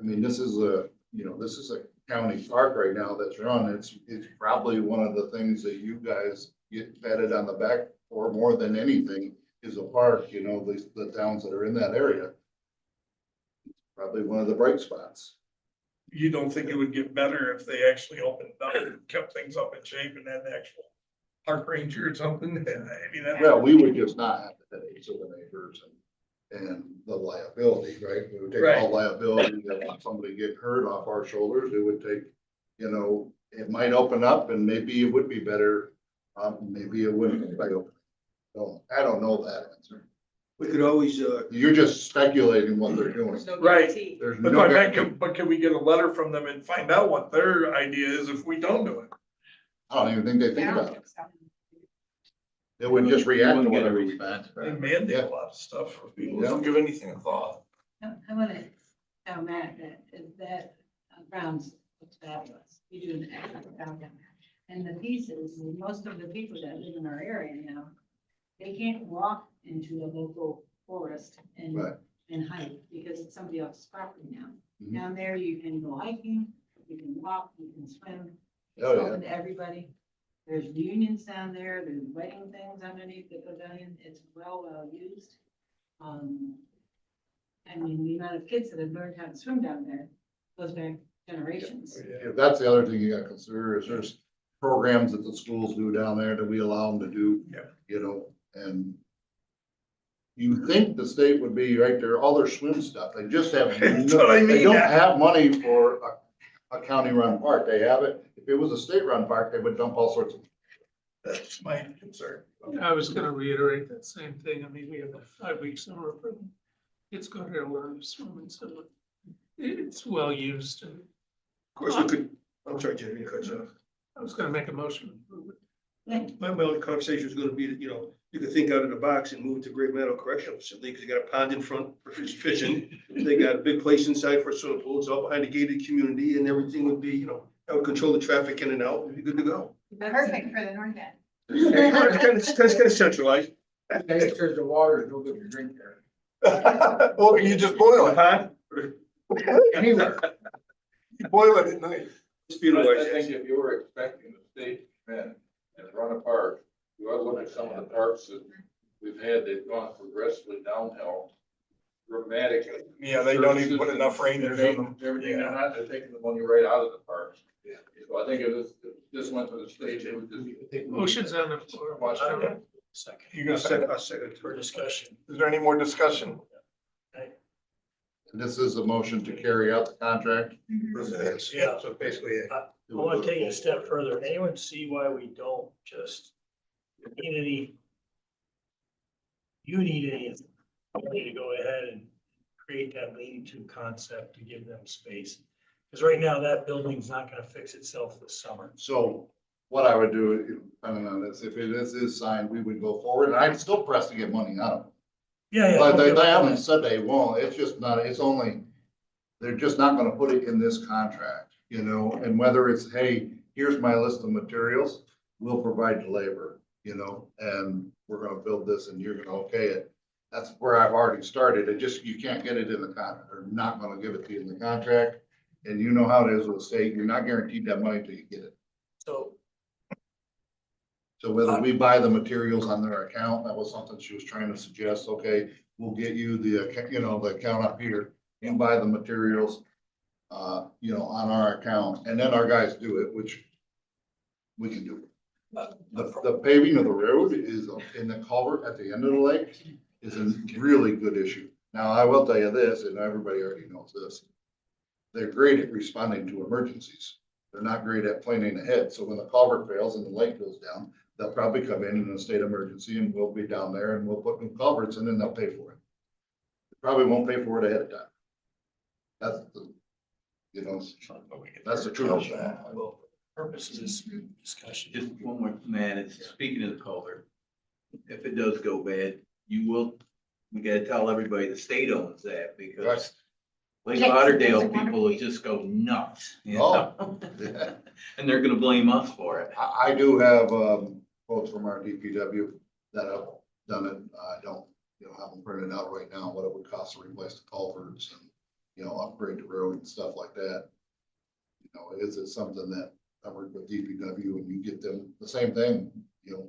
mean, this is a county park right now that's run. It's probably one of the things that you guys get patted on the back for more than anything is a park, the towns that are in that area. Probably one of the bright spots. You don't think it would get better if they actually opened it up and kept things up in shape and had an actual park ranger or something? I mean, Well, we would just not have the headaches of the neighbors and the liability, right? We would take all liability, if somebody get hurt off our shoulders, it would take, it might open up and maybe it would be better. Maybe it wouldn't. I don't know that answer. We could always, You're just speculating what they're doing. There's no Right. guarantee. There's But no I guarantee. but can we get a letter from them and find out what their idea is if we don't do it? I don't even think they think I don't about it. think so. They would just You react to wouldn't get a whatever we. response. They right? mandate a lot of stuff for people who don't give anything a thought. I want to tell Matt that grounds looks fabulous. You do an excellent job down there. And the pieces, most of the people that live in our area now, they can't walk into the local forest Right. and hike because it's somebody else's property now. Mhm. Down there, you can go hiking, you can walk, you can swim. It's Oh, yeah. open to everybody. There's reunions down there, there's wedding things underneath the pavilion. It's well used. I mean, the amount of kids that have learned how to swim down there goes back generations. Yeah, that's the other thing you gotta consider is there's programs that the schools do down there that we allow them to do. And you think the state would be right there, all their swim stuff, they just have, That's what I they mean. don't have money for a county-run park, they have it. If it was a state-run park, they would dump all sorts of. That's my concern. I was gonna reiterate that same thing. I mean, we have a 5-week summer program. It's going to learn to swim and so it's well used and of course, we could, I'm sorry, Jimmy, to cut you off. I was gonna make a motion. to approve it. My only conversation is gonna be that, you could think out of the box and move it to Great Meadow Correctional Facility, because you got a pond in front for fishing. They got a big place inside for a swimming pool, it's all behind a gated community, and everything would be, that would control the traffic in and out, it'd be good to go. Perfect for the north end. It's kind of centralized. Hey, there's the water, no good to drink there. Well, you just boil it. Huh? Anywhere. You boil it at night. It's beautiful. I think if you were expecting the state to come in and run a park, you ought to look at some of the parks that we've had, they've gone progressively downhill dramatically. Yeah, they don't even put enough rangers in them. Everything, they're taking the money right out of the parks. Yeah. So I think if this went to the state, it would just. Motion's on the floor. Watch it. Second. You gonna say, I'll second. For discussion. is there any more discussion? This is a motion to carry out the contract. Yeah. So basically, I want to take it a step further. Anyone see why we don't just need any? You need any authority to go ahead and create that lean-to concept to give them space. Because right now that building's not gonna fix itself this summer. So what I would do, depending on this, if it is signed, we would go forward, and I'd still press to get money out of them. Yeah, yeah. But okay, they haven't said they won't, it's just not, it's only, they're just not gonna put it in this contract, you know, and whether it's, hey, here's my list of materials, we'll provide the labor, you know, and we're gonna build this and you're gonna okay it. That's where I've already started, it just, you can't get it in the contract, they're not gonna give it to you in the contract. And you know how it is with the state, you're not guaranteed that money till you get it. So, So whether we buy the materials on their account, that was something she was trying to suggest, okay, we'll get you the, you know, the account up here. You buy the materials, you know, on our account, and then our guys do it, which we can do. The paving of the road is in the culvert at the end of the lake is a really good issue. Now, I will tell you this, and everybody already knows this. They're great at responding to emergencies. They're not great at planning ahead. So when the culvert fails and the lake goes down, they'll probably come in a state emergency and we'll be down there and we'll put new culverts and then they'll pay for it. They probably won't pay for it ahead of time. That's the, you know, that's the truth. well, purpose of this discussion. Just one more, man, it's, speaking of the culvert, if it does go bad, we gotta tell everybody the state owns that because Lake Yes, Lauderdale it's a people wonderful- will just go nuts, you Oh. know? Yeah. And they're gonna blame us for it. I do have, quotes from our DPW that have done it. I don't, you know, have them printed out right now, what it would cost to replace the culverts and, you know, upgrade the road and stuff like that. You know, is it something that I work with DPW and you get them the same thing, you know,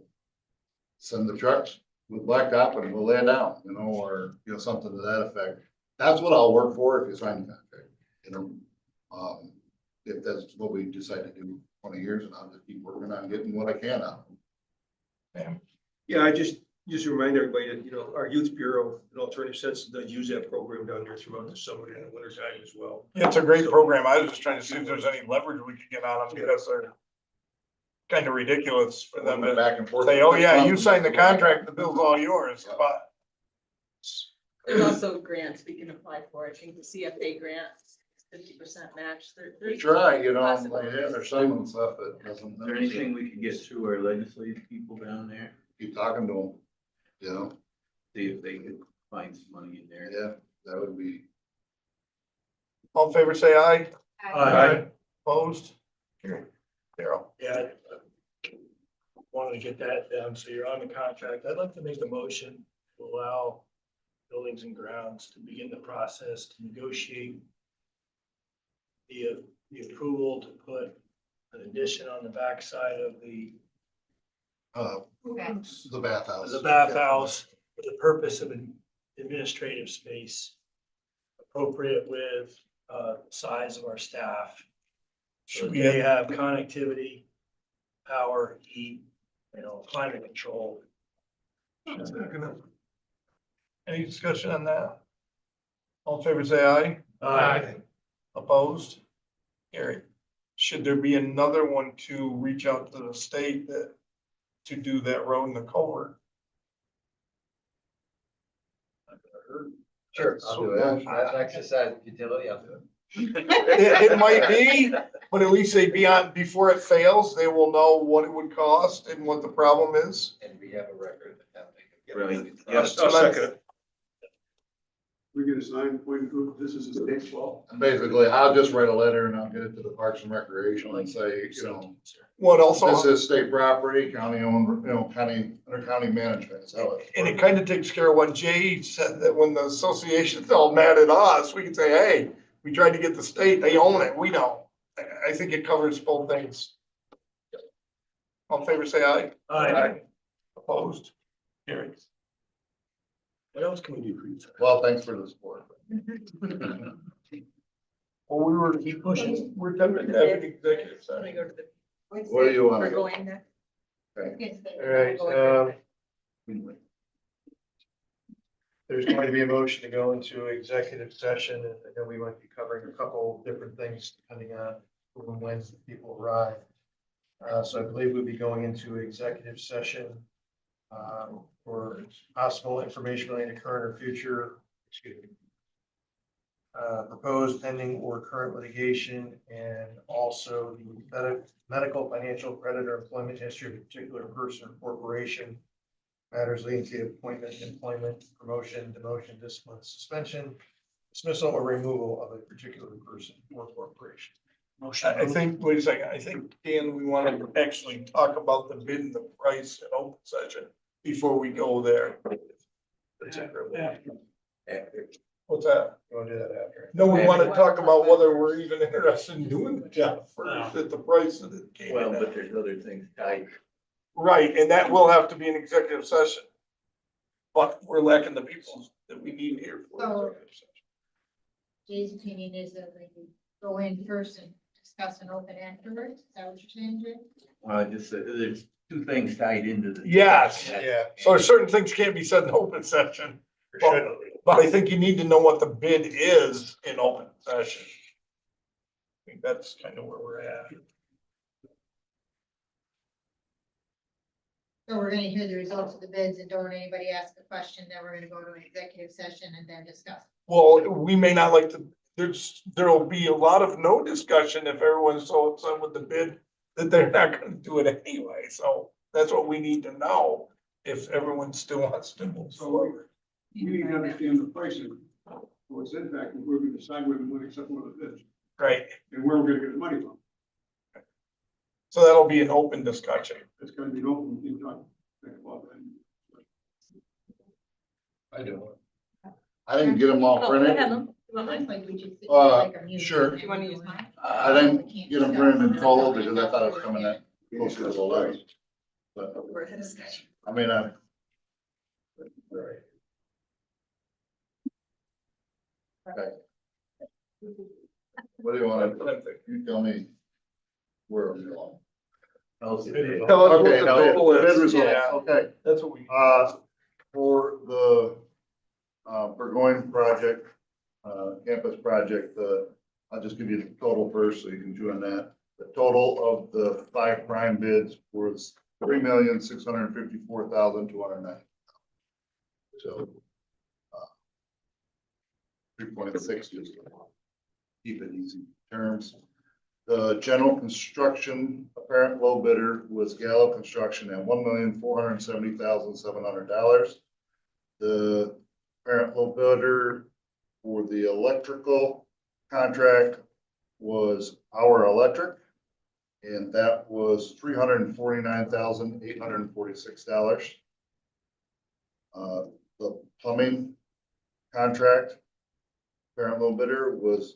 send the trucks with blacktop and we'll lay it down, you know, or, you know, something to that effect. That's what I'll work for if you sign the contract, you know. If that's what we decide to do 20 years, and I'll just keep working on getting what I can out of them. Yeah, I just remind everybody that, you know, our youth bureau, in alternative sense, does use that program down there throughout the summer and the winter time as well. Yeah, it's a great program. I was just trying to see if there's any leverage we could get on them because they're kind of ridiculous for them to Back and forth. say, oh yeah, you signed the contract, the bill's all yours, but. There's also grants we can apply for. I think the CFA grant, 50% match. There's Try, you know, possible. like, yeah, there's some stuff that doesn't. Is there anything we could get through our legislative people down there? Keep talking to them, you know, See if they could find some money in there. yeah, that would be. All in favor, say aye. Aye. Opposed? Carried. Daryl. Yeah. Wanted to get that down, so you're on the contract. I'd like to make a motion to allow Buildings and Grounds to begin the process to negotiate the approval to put an addition on the backside of the Okay. The bathhouse. the bathhouse for the purpose of an administrative space appropriate with size of our staff. So Should that we they have connectivity, power, heat, you know, climate control. Any discussion on that? All in favor, say aye. Aye. Opposed? Carried. Should there be another one to reach out to the state that, to do that road in the culvert? Sure, I'll do it. That's an exercise utility, I'll do it. It might be, but at least they be on, before it fails, they will know what it would cost and what the problem is. And we have a record of how they can. Really? I'll second it. We get a sign pointing to, this is a state law. And basically, I'll just write a letter and I'll get it to the Parks and Recreation and say, you know, What also, This is state property, county owned, county, under county management, so. and it kind of takes care of what Jay said, that when the association's all mad at us, we can say, hey, we tried to get the state, they own it, we don't. I think it covers both things. All in favor, say aye. Aye. Opposed? Carried. What else can we do for you? Well, thanks for the support. Well, we were, Keep pushing. we're done to have an executive Let me session. go to the. What do you want? We're going there. All right, there's going to be a motion to go into executive session, and then we might be covering a couple different things depending on when people arrive. So I believe we'll be going into executive session for possible information relating to current or future, proposed, pending, or current litigation, and also the medical, financial, credit, or employment history of a particular person or corporation, matters leading to appointment, employment, promotion, demotion, discipline, suspension, dismissal, or removal of a particular person or corporation. I think, wait a second, I think, Dan, we want to actually talk about the bid and the price in open session before we go there. What's that? You want to do that after? No, we want to talk about whether we're even interested in doing the job first at the price that it came Well, in but at. there's other things tied. Right, and that will have to be an executive session. But we're lacking the people that we need here for executive session. Jay's opinion is that we go in first and discuss an open afterwards. Is that what you're saying, Jay? Well, just, there's two things tied into the. Yes, Yeah. so certain things can't be said in open session, Or but, should we? but I think you need to know what the bid is in open session. I think that's kind of where we're at. So we're gonna hear the results of the bids and don't anybody ask a question, then we're gonna go to an executive session and then discuss. Well, we may not like to, there'll be a lot of no discussion if everyone's so upset with the bid that they're not gonna do it anyway, so that's what we need to know. If everyone still wants to move forward. We need to understand the pricing, what's impact, and we're gonna decide whether we want to accept one of the bids, Right, and where we're gonna get the money from. so that'll be an open discussion. It's gonna be an open, you know, think about that. I do. I didn't get them all Oh, I printed. have them. You want mine? Like we just. Sure. Do you want to use mine? I didn't get them printed in total because I thought it was coming in closer to the levy. But, We're ahead of schedule. I mean, okay. What do you want to, you tell me where I'm going. I'll say Tell it. us what Okay, the now, total bid is. results, Yeah, okay. that's what we. For the, Burgoyne project, campus project, I'll just give you the total first so you can chew on that. The total of the 5 prime bids was $3,654,290. So, 3.6 just to keep it easy terms. The general construction apparent low bidder was Gallo Construction at $1,470,700. The apparent low bidder for the electrical contract was Our Electric, and that was $349,846. The plumbing contract, apparent low bidder was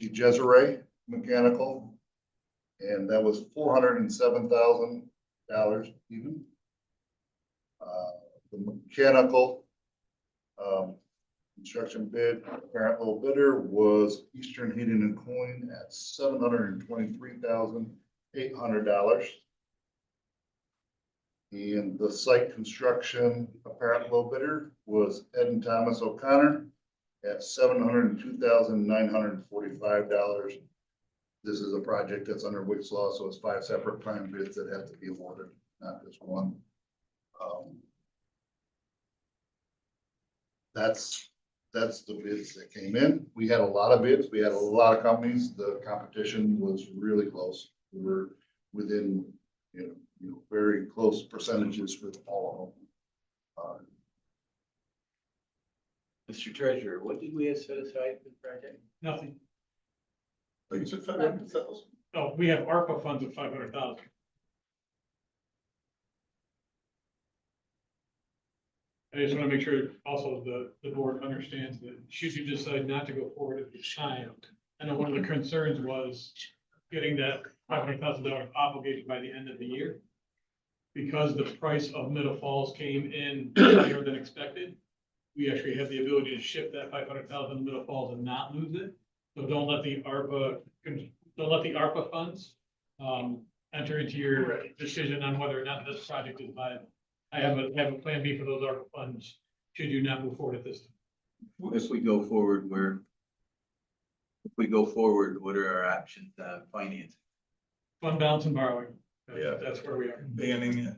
DeJezere Mechanical, and that was $407,000 even. The mechanical construction bid, apparent low bidder was Eastern Heating and Cooling at $723,800. And the site construction apparent low bidder was Ed and Thomas O'Connor at $702,945. This is a project that's under Wick's law, so it's 5 separate prime bids that have to be awarded, not just one. That's the bids that came in. We had a lot of bids. We had a lot of companies. The competition was really close. We were within, very close percentages with all of them. Mr. Treasurer, what did we have set aside for the project? Nothing. Like you said, 500,000. Oh, we have ARPA funds of 500,000. I just want to make sure also the board understands that should you decide not to go forward at this time, I know one of the concerns was getting that $500,000 obligation by the end of the year. Because the price of Middle Falls came in higher than expected, we actually have the ability to shift that 500,000 to Middle Falls and not lose it. So don't let the ARPA funds enter into your decision on whether or not this project is viable. I have a plan B for those ARPA funds, should you not move forward at this time. If we go forward, what are our options, financing? Fund balance and borrowing. Yeah. That's where we are. Banning it.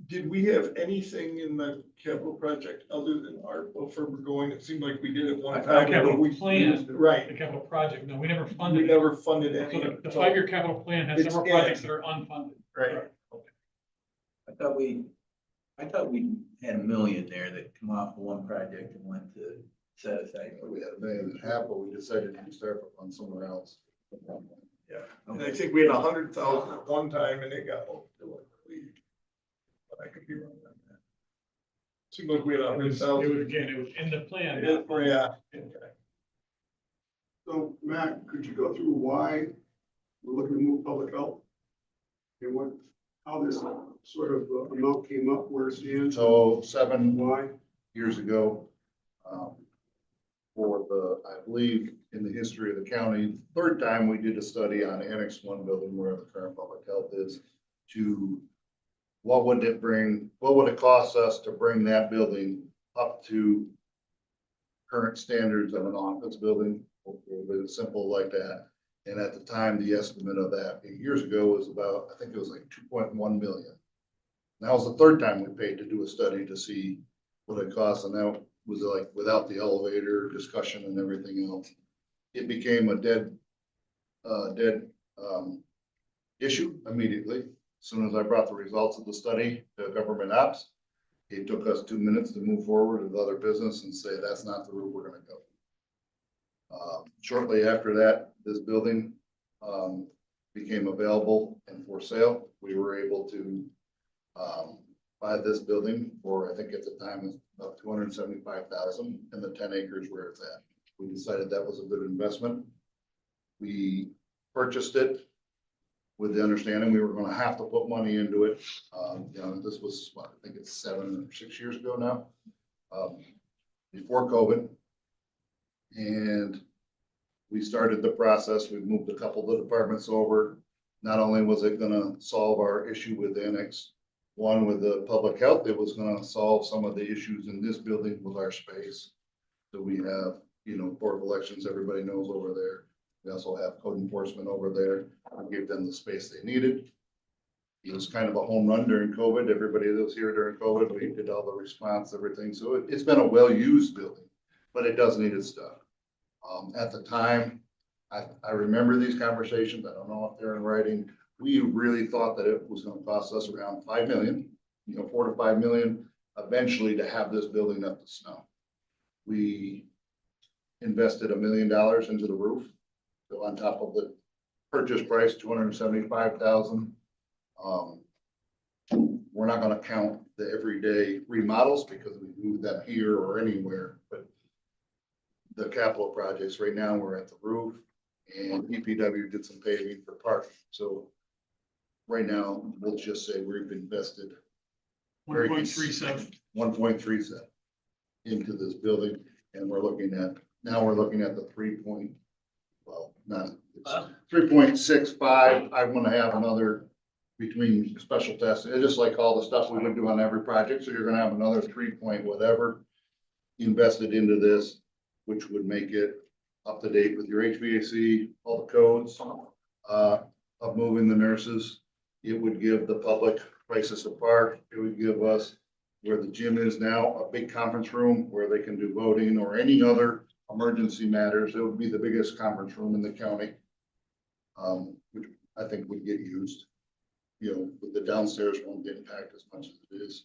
Did we have anything in the capital project other than ARPA for going? It seemed like we did it one Our time. capital We plan, Right, the capital project, no, we never we funded it. never funded So any. the 5-year capital plan has It's several in. projects that are unfunded. Right. I thought we had $1 million there that come off of one project and went to set aside. We had $1.5 million, but we decided to start on somewhere else. Yeah, and I think we had 100,000 at one time and it got moved to it. But I could be wrong on that. Seemed like we had It was 100,000. in the plan. Yeah. So Matt, could you go through why we're looking to move public health? And how this sort of amount came up, where it stands? So 7 Why? years ago, for the, I believe, in the history of the county, third time we did a study on Annex 1 building where the current public health is, to what would it cost us to bring that building up to current standards of an office building, really simple like that. And at the time, the estimate of that 8 years ago was about, I think it was like 2.1 million. That was the third time we paid to do a study to see what it costs, and that was like without the elevator discussion and everything else. It became a dead issue immediately. As soon as I brought the results of the study to government ops, it took us 2 minutes to move forward with other business and say, that's not the route we're gonna go. Shortly after that, this building became available and for sale. We were able to buy this building for, I think at the time, about $275,000 and the 10 acres where it's at. We decided that was a good investment. We purchased it with the understanding we were gonna have to put money into it. This was, what, I think it's 7 or 6 years ago now, before COVID. And we started the process. We moved a couple of the departments over. Not only was it gonna solve our issue with Annex 1 with the public health, it was gonna solve some of the issues in this building with our space. So we have, Board of Elections, everybody knows over there. We also have code enforcement over there. We gave them the space they needed. It was kind of a home run during COVID. Everybody that was here during COVID, we did all the response, everything. So it's been a well-used building, but it does need its stuff. At the time, I remember these conversations. I don't know if they're in writing. We really thought that it was gonna cost us around 5 million, 4 to 5 million, eventually to have this building up to snow. We invested $1 million into the roof. So on top of the purchase price, 275,000. We're not gonna count the everyday remodels because we move them here or anywhere, but the capital projects, right now, we're at the roof, and EPW did some paving for parking. So right now, we'll just say we've invested 1.37. 1.37 into this building, and we're looking at the 3.65. I'm gonna have another between special tests, it's just like all the stuff we would do on every project. So you're gonna have another 3 point whatever invested into this, which would make it up to date with your HVAC, all the codes, of moving the nurses. It would give the public places to park. It would give us, where the gym is now, a big conference room where they can do voting or any other emergency matters. It would be the biggest conference room in the county, which I think would get used. With the downstairs won't get impacted as much as it is.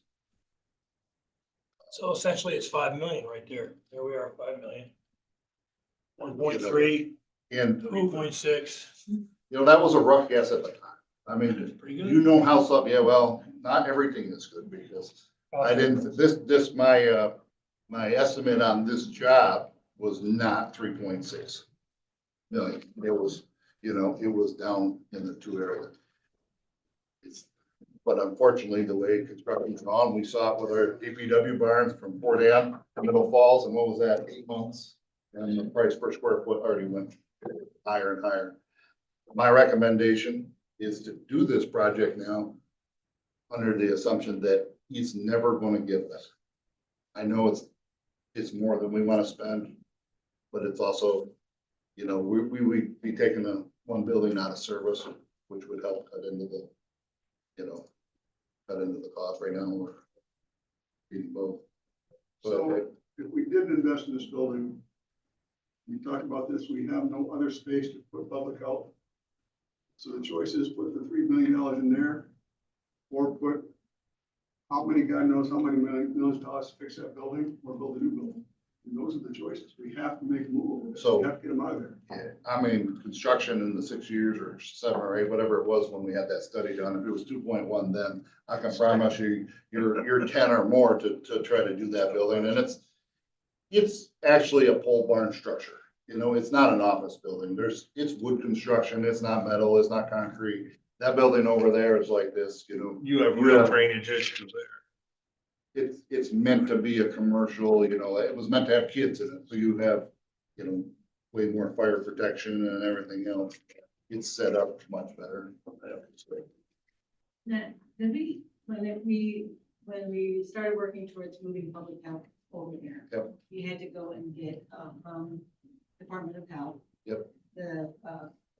So essentially it's 5 million right there. There we are, 5 million. 1.3 And, 3.6. that was a rough guess at the time. I mean, Pretty good. you know how some, yeah, well, not everything is good because I didn't, my estimate on this job was not 3.6 million. It was, it was down in the two areas. But unfortunately, the way construction's gone, we saw it with our DPW barns from Fort Ann to Middle Falls, and what was that, 8 months? And the price per square foot already went higher and higher. My recommendation is to do this project now under the assumption that he's never gonna give this. I know it's more than we wanna spend, but it's also, we'd be taking one building out of service, which would help cut into the, cut into the cost. Right now, we're beating both. So if we did invest in this building, we talked about this, we have no other space to put public health. So the choice is put the $3 million in there, or put how many, God knows how many millions of dollars to fix that building, or build a new building. And those are the choices. We have to make a move over this. So- We have to get them out of there. I mean, construction in the 6 years or 7 or 8, whatever it was when we had that study done, if it was 2.1, then I can promise you, you're 10 or more to try to do that building. And it's actually a pole barn structure. It's not an office building. It's wood construction. It's not metal. It's not concrete. That building over there is like this, You have real drainage issues there. it's meant to be a commercial, it was meant to have kids in it. So you have, way more fire protection and everything else. It's set up much better. Now, did we, when we started working towards moving public health over there? Yep. We had to go and get, from Department of Health. Yep. The,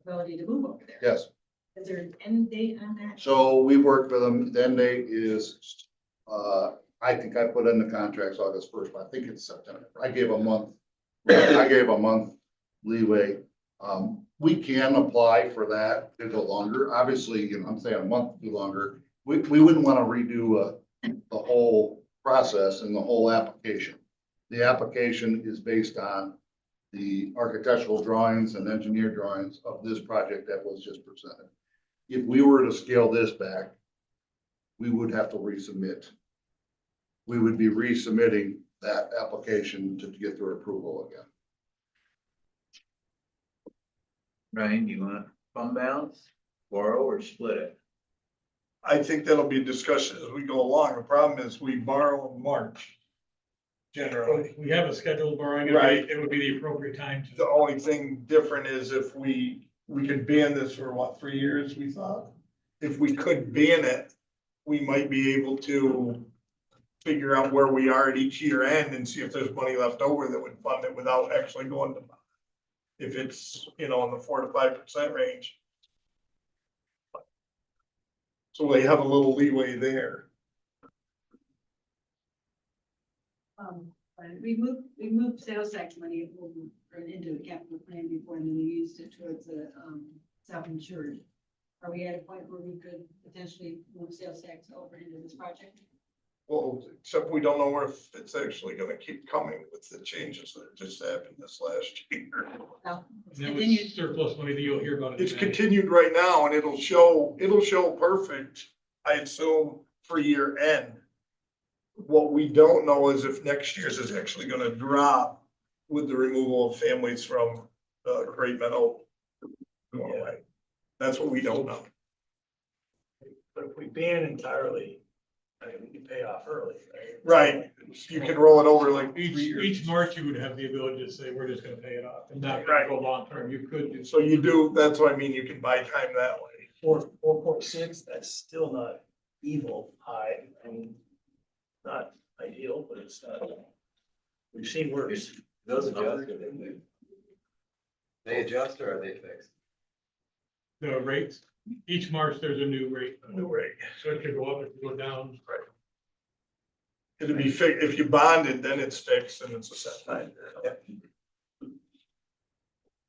ability to move over there. Yes. Is there an end date on that? So we worked with them. The end date is, I think I put in the contracts August 1st, but I think it's September. I gave a month leeway. We can apply for that to go longer. Obviously, I'm saying a month too longer. We wouldn't want to redo the whole process and the whole application. The application is based on the architectural drawings and engineer drawings of this project that was just presented. If we were to scale this back, we would have to resubmit. We would be resubmitting that application to get their approval again. Ryan, do you want fund balance, borrow or split it? I think that'll be a discussion as we go along. The problem is we borrow in March. Generally. We have a scheduled borrowing. Right. It would be the appropriate time to. The only thing different is if we could ban this for what, 3 years, we thought? If we could ban it, we might be able to figure out where we are at each year end and see if there's money left over that would fund it without actually going to. If it's, in the 4 to 5% range. So we have a little leeway there. But we moved sales tax money over into the capital plan before, and then we used it towards the, self-insured. Are we at a point where we could potentially move sales tax over into this project? Well, except we don't know if it's actually gonna keep coming with the changes that just happened this last year. No. That was surplus money that you'll hear about. in It's May. continued right now and it'll show perfect, I assume, for year end. What we don't know is if next year's is actually gonna drop with the removal of families from Great Meadow going away. That's what we don't know. But if we ban entirely, I mean, we can pay off early, right? Right, you can roll it over like 3 Each years. March, you would have the ability to say, we're just gonna pay it off and not Right. go long term. You could do. So you do, that's what I mean, you can buy time that way. 4.6, that's still not evil high. I mean, not ideal, but it's not. We've seen worse. Those adjust, they adjust or are they fixed? The rates, each March, there's a new rate. New rate. So it could go up, it could go down. Right. It'd be fixed, if you bonded, then it's fixed and it's a set time.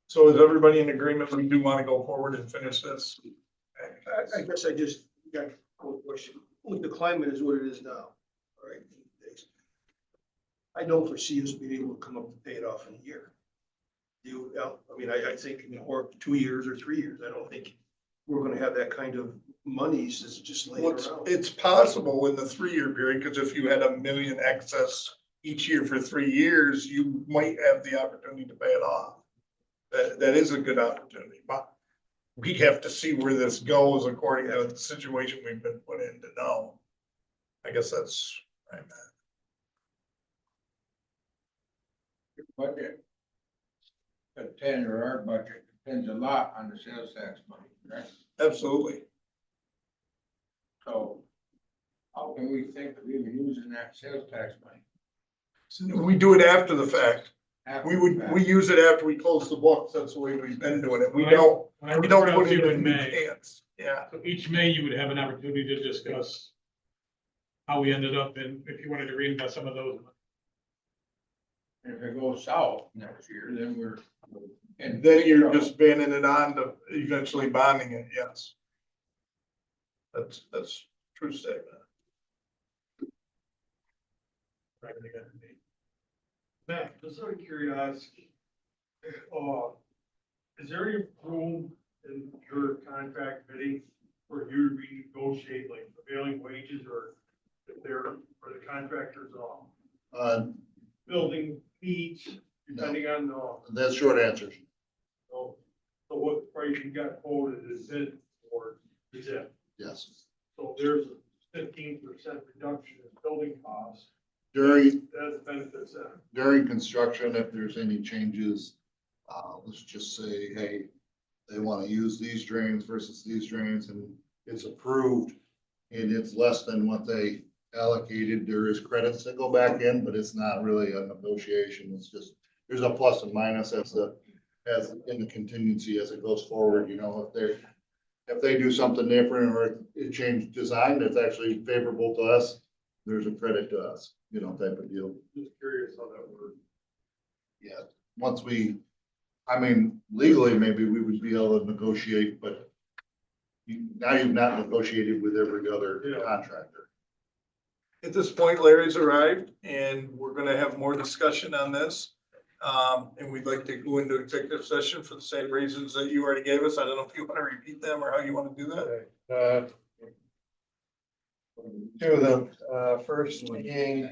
So is everybody in agreement? We do want to go forward and finish this? I guess I just got a question. Look, the climate is what it is now, all right? I don't foresee us being able to come up to pay it off in a year. You, I mean, I think or 2 years or 3 years, I don't think we're gonna have that kind of monies that's just laying around. It's possible in the 3-year period, because if you had $1 million excess each year for 3 years, you might have the opportunity to pay it off. That is a good opportunity, but we have to see where this goes according to the situation we've been put in to know. I guess that's, right, Budget. The 10 or our budget depends a lot on the sales tax money, right? absolutely. So how can we think of even using that sales tax money? We do it after the fact. after We the would, fact? we use it after we close the books. That's the way we've been doing it. We When I- don't, when I we don't reached out put to it you in new May, cans. Yeah. so each May you would have an opportunity to discuss how we ended up and if you wanted to reinvest some of those. If it goes south next year, then we're. And then you're just banning it on to eventually bonding it, yes. That's true statement. Matt, just out of curiosity, is there any room in your contract bidding for you to renegotiate like prevailing wages or if they're, or the contractors building fees, depending on That's short answer. so what price you got quoted is it, or is it? Yes. So there's a 15% reduction in building costs. During, That benefits them. during construction, if there's any changes, let's just say, hey, they want to use these drains versus these drains and it's approved and it's less than what they allocated, there is credits that go back in, but it's not really a negotiation. It's just, there's a plus and minus as in the contingency as it goes forward, you know, if they do something different or it changed design that's actually favorable to us, there's a credit to us, you know, type of deal. Just curious how that works. Yeah, once I mean, legally, maybe we would be able to negotiate, but now you've not negotiated with every other contractor. At this point, Larry's arrived and we're gonna have more discussion on this. And we'd like to go into executive session for the same reasons that you already gave us. I don't know if you want to repeat them or how you want to do that. Two of them, first being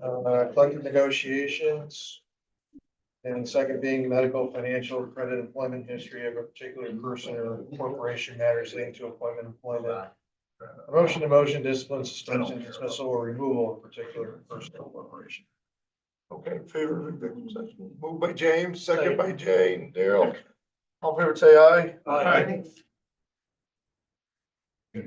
collective negotiations. And second being medical, financial, credit, employment history of a particular person or corporation matters leading to appointment, employment. Promotion, demotion, discipline, suspension, dismissal, or removal of a particular person or corporation. Okay, in favor of executive session. Moved by James, second by Jay and Daryl. All in favor, say aye. Aye. Aye.